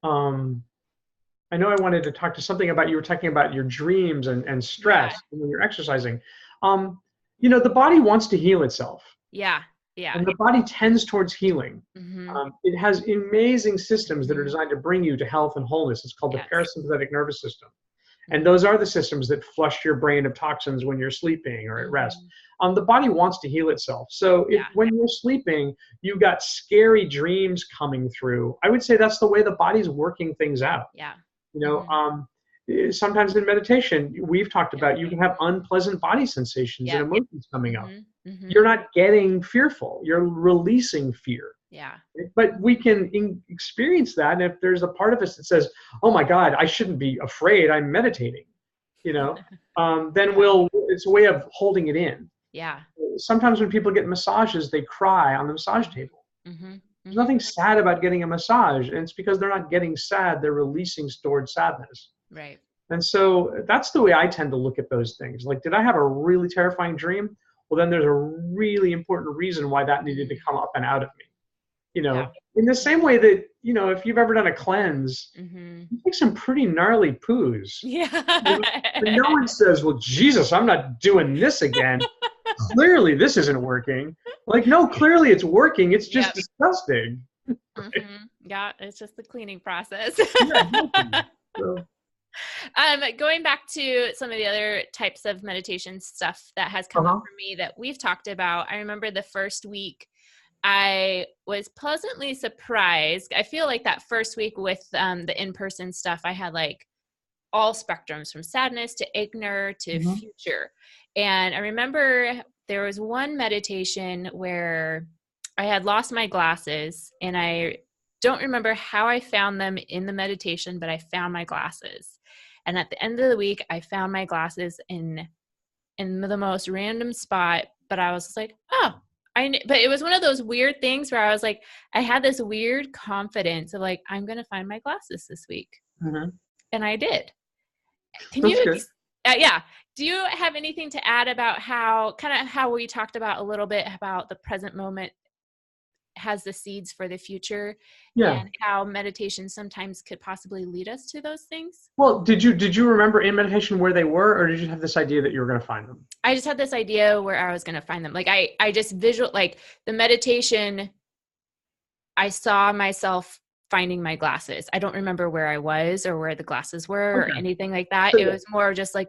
I know I wanted to talk to something about, you were talking about your dreams and stress when you're exercising. The body wants to heal itself. Yeah. And the body tends towards healing. It has amazing systems that are designed to bring you to health and wholeness. It's called the parasympathetic nervous system. And those are the systems that flush your brain of toxins when you're sleeping or at rest. The body wants to heal itself. So when you're sleeping, you've got scary dreams coming through. I would say that's the way the body's working things out. Sometimes in meditation, we've talked about you can have unpleasant body sensations and Yeah. emotions coming up. Mm-hmm. You're not getting fearful. You're releasing fear. Yeah. But we can experience that. And if there's a part of us that says, oh my God, I shouldn't be afraid, I'm meditating, then it's a way of holding it in. Yeah. Sometimes when people get massages, they cry on the massage table. Mm-hmm. There's nothing sad about getting a massage, and it's because they're not getting sad, they're releasing stored sadness. Right. And so that's the way I tend to look at those things. Like, did I have a really terrifying dream? Well, then there's a really important reason why that needed to come up and out of me. In the same way that, if you've ever done a cleanse, you take some pretty gnarly poos. Yeah. And no one says, well, Jesus, I'm not doing this again. Clearly this isn't working. Like, no, clearly it's working. It's just disgusting. Yeah, it's just the cleaning process. So, going back to some of the other types of meditation stuff that has come up for me that we've talked about, I remember the first week I was pleasantly surprised. I feel like that first week with the in-person stuff, I had like all spectrums from sadness to ignore to future. And I remember there was one meditation where I had lost my glasses, and I don't remember how I found them in the meditation, but I found my glasses. And at the end of the week, I found my glasses in the most random spot, but I was like, oh, but it was one of those weird things where I was like, I had this weird confidence of like, I'm going to find my glasses this week. And I did. Can you, yeah. Do you have anything to add about how we talked about a little bit about the present moment has the seeds for the future, and how meditation sometimes could possibly lead us to those things? Well, did you remember in meditation where they were, or did you have this idea that you were going to find them? I just had this idea where I was going to find them. Like I just like the meditation, I saw myself finding my glasses. I don't remember where I was or where the glasses were or anything like that. So, it was more just like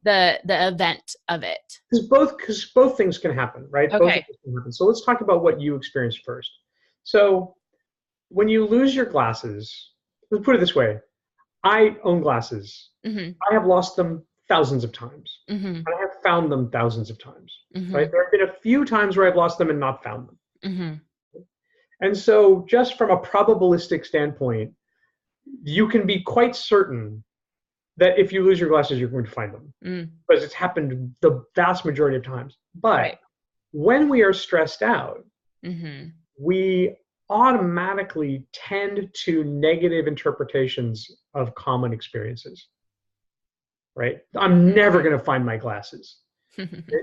the event of it. Because both things can happen, right? Both things can happen. So let's talk about what you experienced first. So when you lose your glasses, let's put it this way. I own glasses. I have lost them thousands of times. And I have found them thousands of times, right? There have been a few times where I've lost them and not found them. And so just from a probabilistic standpoint, you can be quite certain that if you lose your glasses, you're going to find them, because it's happened the vast majority of times. But when we are stressed out, we automatically tend to negative interpretations of common experiences, right? I'm never going to find my glasses. And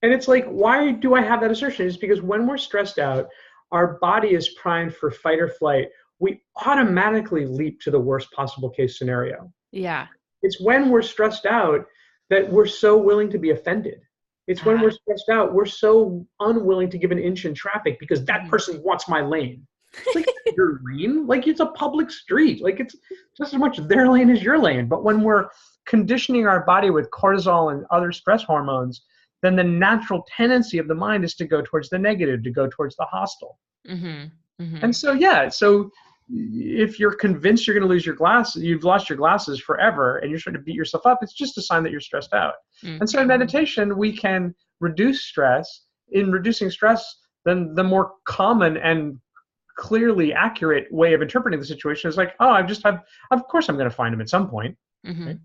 it's like, why do I have that assertion? It's because when we're stressed out, our body is primed for fight or flight. We automatically leap to the worst possible case scenario. Yeah. It's when we're stressed out that we're so willing to be offended. It's when we're stressed out, we're so unwilling to give an inch in traffic because that person wants my lane. It's like your lane, like it's a public street. Like it's just as much their lane as your lane. But when we're conditioning our body with cortisol and other stress hormones, then the natural tendency of the mind is to go towards the negative, to go towards the hostile. And so, so if you're convinced you're going to lose your glasses, you've lost your glasses forever, and you're trying to beat yourself up, it's just a sign that you're stressed out. And so in meditation, we can reduce stress. In reducing stress, then the more common and clearly accurate way of interpreting the situation is like, oh, of course I'm going to find them at some point. Right?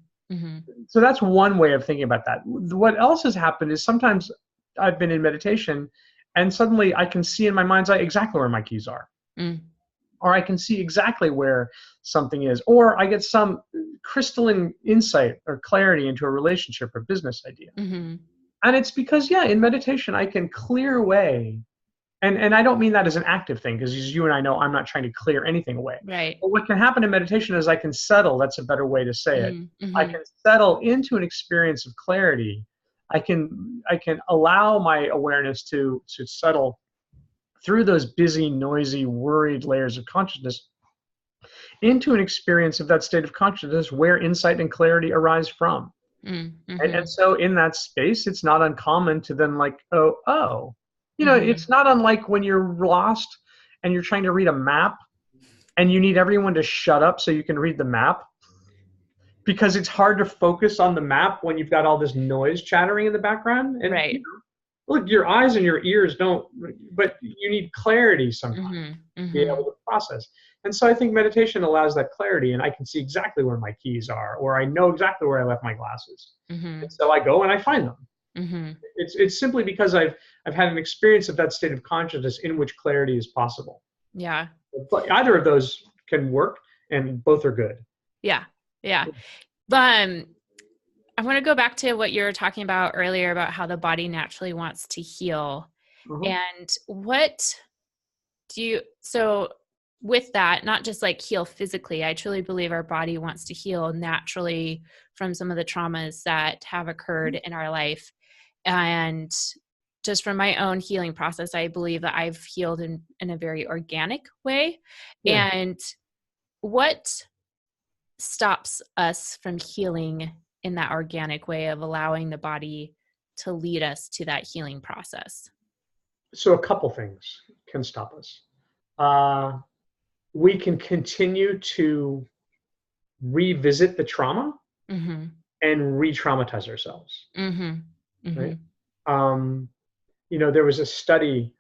So that's one way of thinking about that. What else has happened is sometimes I've been in meditation and suddenly I can see in my mind's eye exactly where my keys are. Or I can see exactly where something is. Or I get some crystalline insight or clarity into a relationship or business idea. And it's because, in meditation, I can clear away. And I don't mean that as an active thing, because as you and I know, I'm not trying to clear anything away. Right. But what can happen in meditation is I can settle. That's a better way to say it. I can settle into an experience of clarity. I can allow my awareness to settle through those busy, noisy, worried layers of consciousness into an experience of that state of consciousness where insight and clarity arise from. And so in that space, it's not uncommon to then like, it's not unlike when you're lost and you're trying to read a map and you need everyone to shut up so you can read the map. because it's hard to focus on the map when you've got all this noise chattering in the background. And Right. look, your eyes and your ears don't, but you need clarity sometimes Mm-hmm. to be Mm-hmm. able to process. And so I think meditation allows that clarity, and I can see exactly where my keys are, or I know exactly where I left my glasses. Mm-hmm. And so I go and I find them. Mm-hmm. It's simply because I've had an experience of that state of consciousness in which clarity is possible. Yeah. But either of those can work, and both are good. Yeah. Yeah. But I want to go back to what you were talking about earlier about how the body naturally wants to heal. Uh-huh. And what do you, so with that, not just like heal physically, I truly believe our body wants to heal naturally from some of the traumas that have occurred in our life. And just from my own healing process, I believe that I've healed in a very organic way. Yeah. And what stops us from healing in that organic way of allowing the body to lead us to that healing process? So a couple things can stop us. We can continue to revisit the trauma Mm-hmm. and re-traumatize ourselves. Mm-hmm. Mm-hmm. Right? There was a study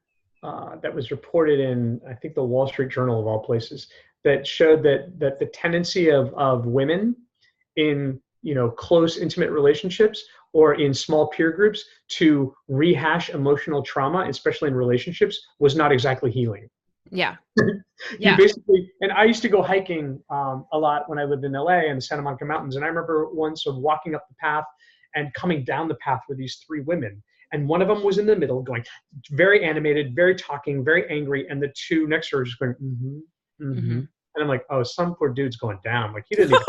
that was reported in, I think, the Wall Street Journal of all places, that showed that the tendency of women in close, intimate relationships or in small peer groups to rehash emotional trauma, especially in relationships, was not exactly healing. Yeah. You Yeah. basically, and I used to go hiking a lot when I lived in LA in the Santa Monica Mountains. And I remember once of walking up the path and coming down the path with these three women. And one of them was in the middle going very animated, very talking, very angry. And the two next to her just going, mm-hmm, mm-hmm. Mm-hmm. And I'm like, oh, some poor dude's going down. Like, he didn't even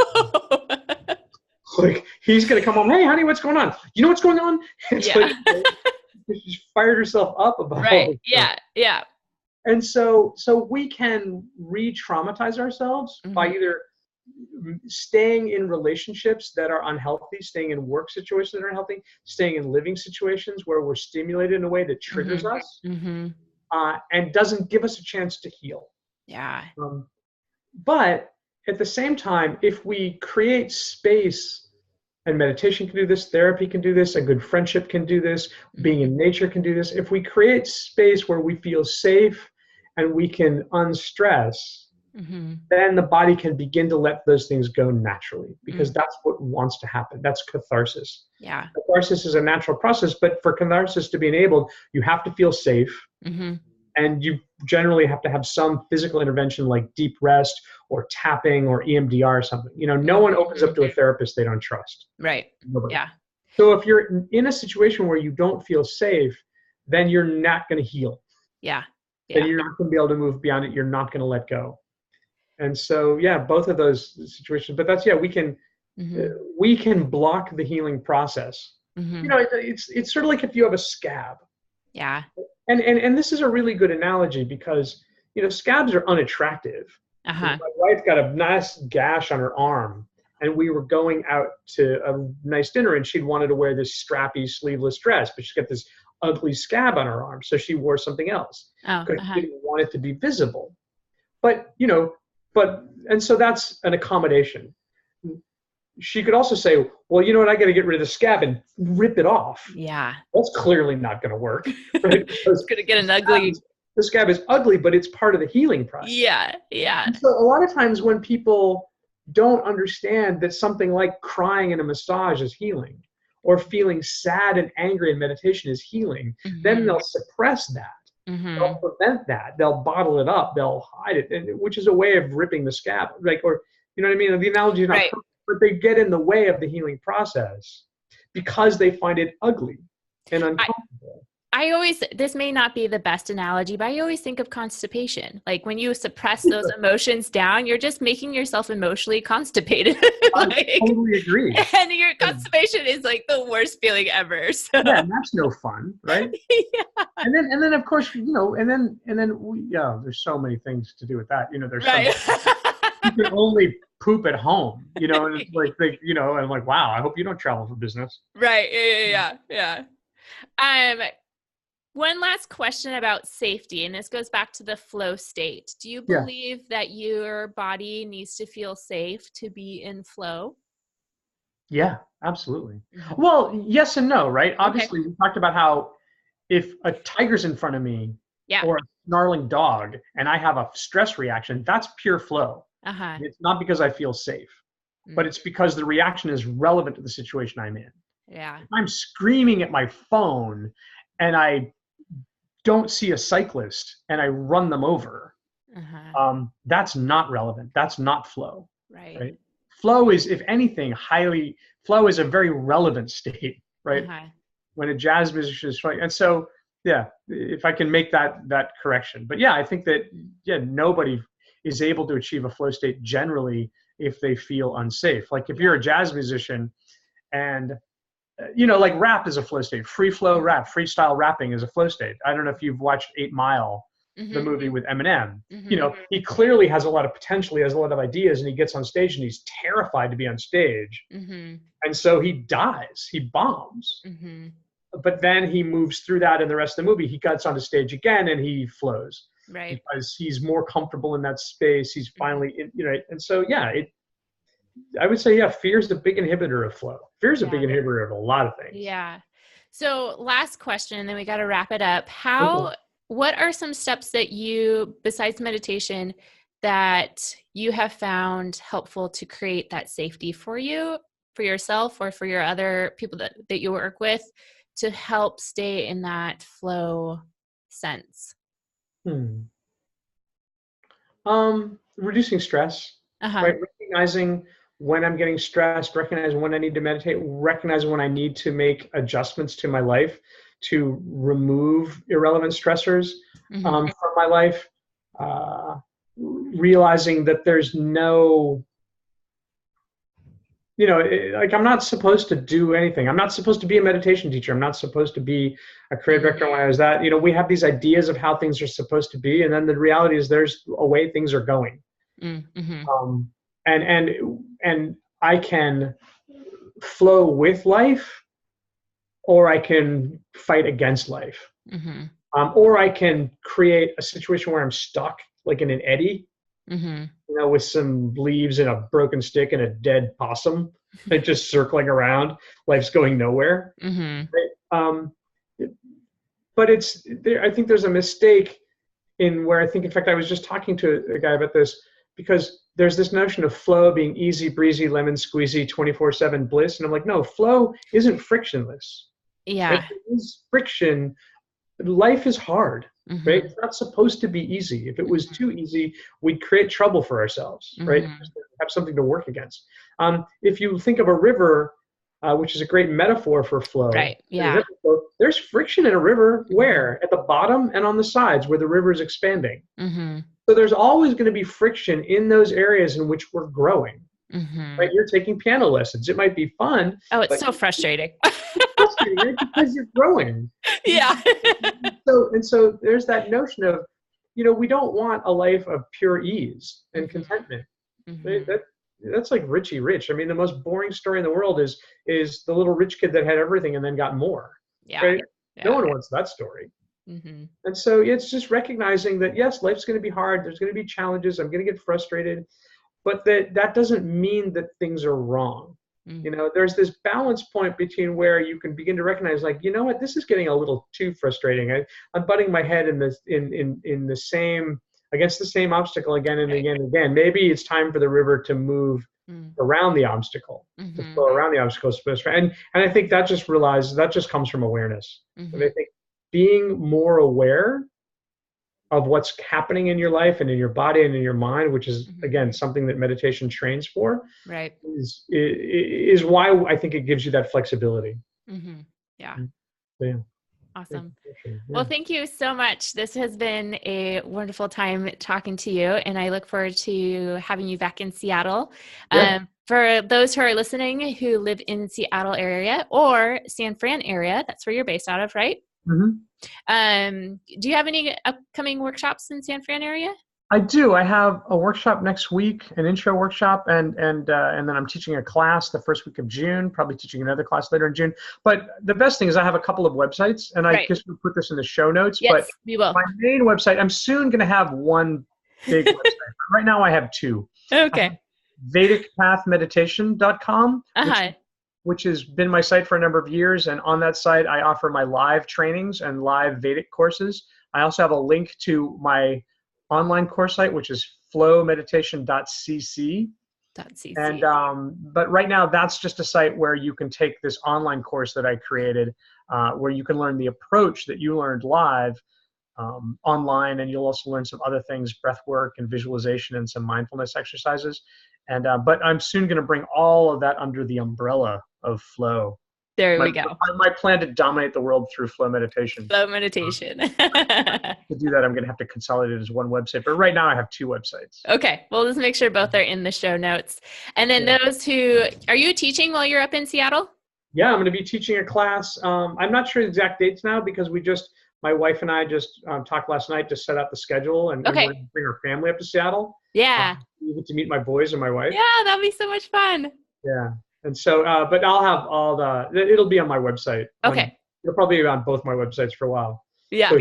like, he's going to come home. Hey, honey, what's going on? You know what's going on? It's Yeah. like, she fired herself up about all Right. this Yeah. stuff. Yeah. And so we can re-traumatize ourselves by either staying in relationships that are unhealthy, staying in work situations that are unhealthy, staying in living situations where we're stimulated in a way that triggers us and doesn't give us a chance to heal. Yeah. But at the same time, if we create space, and meditation can do this, therapy can do this, a good friendship can do this, being in nature can do this. If we create space where we feel safe and we can unstress, then the body can begin to let those things go naturally, because that's what wants to happen. That's catharsis. Yeah. Catharsis is a natural process, but for catharsis to be enabled, you have to feel safe. And you generally have to have some physical intervention like deep rest or tapping or EMDR or something. No one opens up to a therapist they don't trust. Right. Nobody. Yeah. So if you're in a situation where you don't feel safe, then you're not going to heal. Yeah. Yeah. Then you're not going to be able to move beyond it. You're not going to let go. And so, yeah, both of those situations. But that's, we can block the healing process. It's sort of like if you have a scab. Yeah. And this is a really good analogy because, scabs are unattractive. My wife got a nice gash on her arm, and we were going out to a nice dinner, and she'd wanted to wear this strappy sleeveless dress, but she's got this ugly scab on her arm. So she wore something else because she didn't want it to be visible. But, and so that's an accommodation. She could also say, well, you know what, I got to get rid of the scab and rip it off. Yeah. That's clearly not going to work. Right? It's going to get an ugly. The scab is ugly, but it's part of the healing process. Yeah. Yeah. And so a lot of times when people don't understand that something like crying in a massage is healing, or feeling sad and angry in meditation is healing, then they'll suppress that. They'll prevent that. They'll bottle it up. They'll hide it, which is a way of ripping the scab. Or you know what I mean? The analogy is not perfect, but they get in the way of the healing process because they find it ugly and uncomfortable. This may not be the best analogy, but I always think of constipation. Like when you suppress those emotions down, you're just making yourself emotionally constipated. I totally agree. And your constipation is like the worst feeling ever. So. Yeah, and that's no fun, right? Yeah. And then of course, there's so many things to do with that. There's you can only poop at home, and it's like, and I'm like, wow, I hope you don't travel for business. Right. Yeah. One last question about safety, and this goes back to the flow state. Do you believe that your body needs to feel safe to be in flow? Yeah, absolutely. Mhm. Well, yes and no, right? Okay. Obviously, we talked about how if a tiger's in front of me Yeah. or a snarling dog and I have a stress reaction, that's pure flow. Uh-huh. It's not because I feel safe, but Mm. it's because the reaction is relevant to the situation I'm in. Yeah. If I'm screaming at my phone and I don't see a cyclist and I run them over, Uh-huh. that's not relevant. That's not flow, Right. right? Flow is, if anything, flow is a very relevant state, right? Uh-huh. When a jazz musician is playing. And so, yeah, if I can make that correction. But yeah, I think that, yeah, nobody is able to achieve a flow state generally if they feel unsafe. Like if Yeah. you're a jazz musician and like rap is a flow state. Free flow rap, freestyle rapping is a flow state. I don't know if you've watched 8 Mile, the Mm-hmm. movie with Eminem. Mm-hmm. He clearly has a lot of potential. He has a lot of ideas, and he gets on stage, and he's terrified to be on stage, Mm-hmm. and so he dies. He bombs. Mm-hmm. But then he moves through that, and the rest of the movie, he gets onto stage again, and he flows Right. because he's more comfortable in that space. He's finally, and so yeah, I would say, yeah, fear is a big inhibitor of flow. Fear is a big Yeah. inhibitor of a lot of things. Yeah. So last question, then we got to wrap it up. Okay. What are some steps that you, besides meditation, that you have found helpful to create that safety for you, for yourself, or for your other people that you work with to help stay in that flow sense? Reducing stress, Uh-huh. right? Recognizing when I'm getting stressed, recognizing when I need to meditate, recognizing when I need to make adjustments to my life to remove irrelevant stressors Mm-hmm. from my life. Realizing that there's no, like I'm not supposed to do anything. I'm not supposed to be a meditation teacher. I'm not supposed to be a creative director. When I was that, we have these ideas of how things are supposed to be, and then the reality is there's a way things are going. Mm-hmm. And I can flow with life, or I can fight against life, Mm-hmm. or I can create a situation where I'm stuck, like in an eddy, Mm-hmm. with some leaves and a broken stick and a dead possum, and just circling around. Life's going nowhere. Mm-hmm. Right? But it's there. I think there's a mistake in where I think, in fact, I was just talking to a guy about this, because there's this notion of flow being easy breezy, lemon squeezy, 24/7 bliss. And I'm like, no, flow isn't frictionless. If Yeah. there is friction, life is hard, right? Mm-hmm. It's not supposed to be easy. If it was too easy, we'd create trouble for ourselves, right? Mm-hmm. Just to have something to work against. If you think of a river, which is a great metaphor for flow, Right. Yeah. there's friction in a river where? At the bottom and on the sides where the river is expanding. Mm-hmm. So there's always going to be friction in those areas in which we're growing. Mm-hmm. Right? You're taking piano lessons. It might be fun. Oh, it's so frustrating. It's frustrating, right? Because you're growing. Yeah. So there's that notion of, we don't want a life of pure ease and contentment. Right? Mm-hmm. That's like Richie Rich. I mean, the most boring story in the world is the little rich kid that had everything and then got more. Yeah. Right? Yeah. No one wants that story. Mm-hmm. And so it's just recognizing that, yes, life's going to be hard. There's going to be challenges. I'm going to get frustrated. But that doesn't mean that things are wrong. Mm-hmm. There's this balance point between where you can begin to recognize, like, you know what, this is getting a little too frustrating. I'm butting my head in the same, against the same obstacle again and again and again. Maybe it's time for the river to move around the obstacle, to flow around the obstacle. And I think that just comes from awareness. Mm-hmm. And I think being more aware of what's happening in your life and in your body and in your mind, which is, again, something that meditation trains for, right, is why I think it gives you that flexibility. Mm-hmm. Yeah. Yeah. Awesome. Yeah. Well, thank you so much. This has been a wonderful time talking to you, and I look forward to having you back in Seattle. Yeah. For those who are listening who live in Seattle area or San Fran area, that's where you're based out of, right? Mm-hmm. Do you have any upcoming workshops in San Fran area? I do. I have a workshop next week, an intro workshop, and then I'm teaching a class the first week of June, probably teaching another class later in June. But the best thing is I have a couple of websites, and I guess we'll put this in the show notes. Yes, but we will. My main website, I'm soon going to have one big website. Right now I have two. Okay. VedicPathMeditation.com, which which has been my site for a number of years. And on that site, I offer my live trainings and live Vedic courses. I also have a link to my online course site, which is flowmeditation.cc. And but right now, that's just a site where you can take this online course that I created, where you can learn the approach that you learned live online, and you'll also learn some other things, breath work and visualization and some mindfulness exercises. And but I'm soon going to bring all of that under the umbrella of flow. There we go. My plan to dominate the world through flow meditation. Flow meditation. To do that, I'm going to have to consolidate it as one website. But right now, I have two websites. Okay. Well, let's make sure both are in the show notes. And then those who, are you teaching while you're up in Seattle? Yeah, I'm going to be teaching a class. I'm not sure the exact dates now because my wife and I just talked last night to set out the schedule and we're going to bring our family up to Seattle. Yeah. You get to meet my boys and my wife. Yeah, that'll be so much fun. Yeah. And so, but I'll have it'll be on my website. Okay. It'll probably be on both my websites for a while. Yeah. So,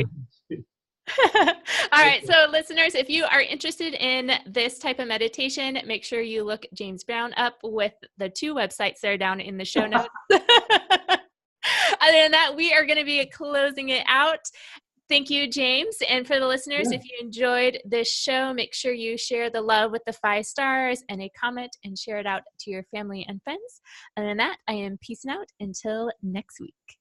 all right. So listeners, if you are interested in this type of meditation, make sure you look James Brown up with the two websites that are down in the show notes. Other than that, we are going to be closing it out. Thank you, James. And for the listeners, if you enjoyed this show, make sure you share the love with the 5 stars and a comment and share it out to your family and friends. Other than that, I am peacing out until next week.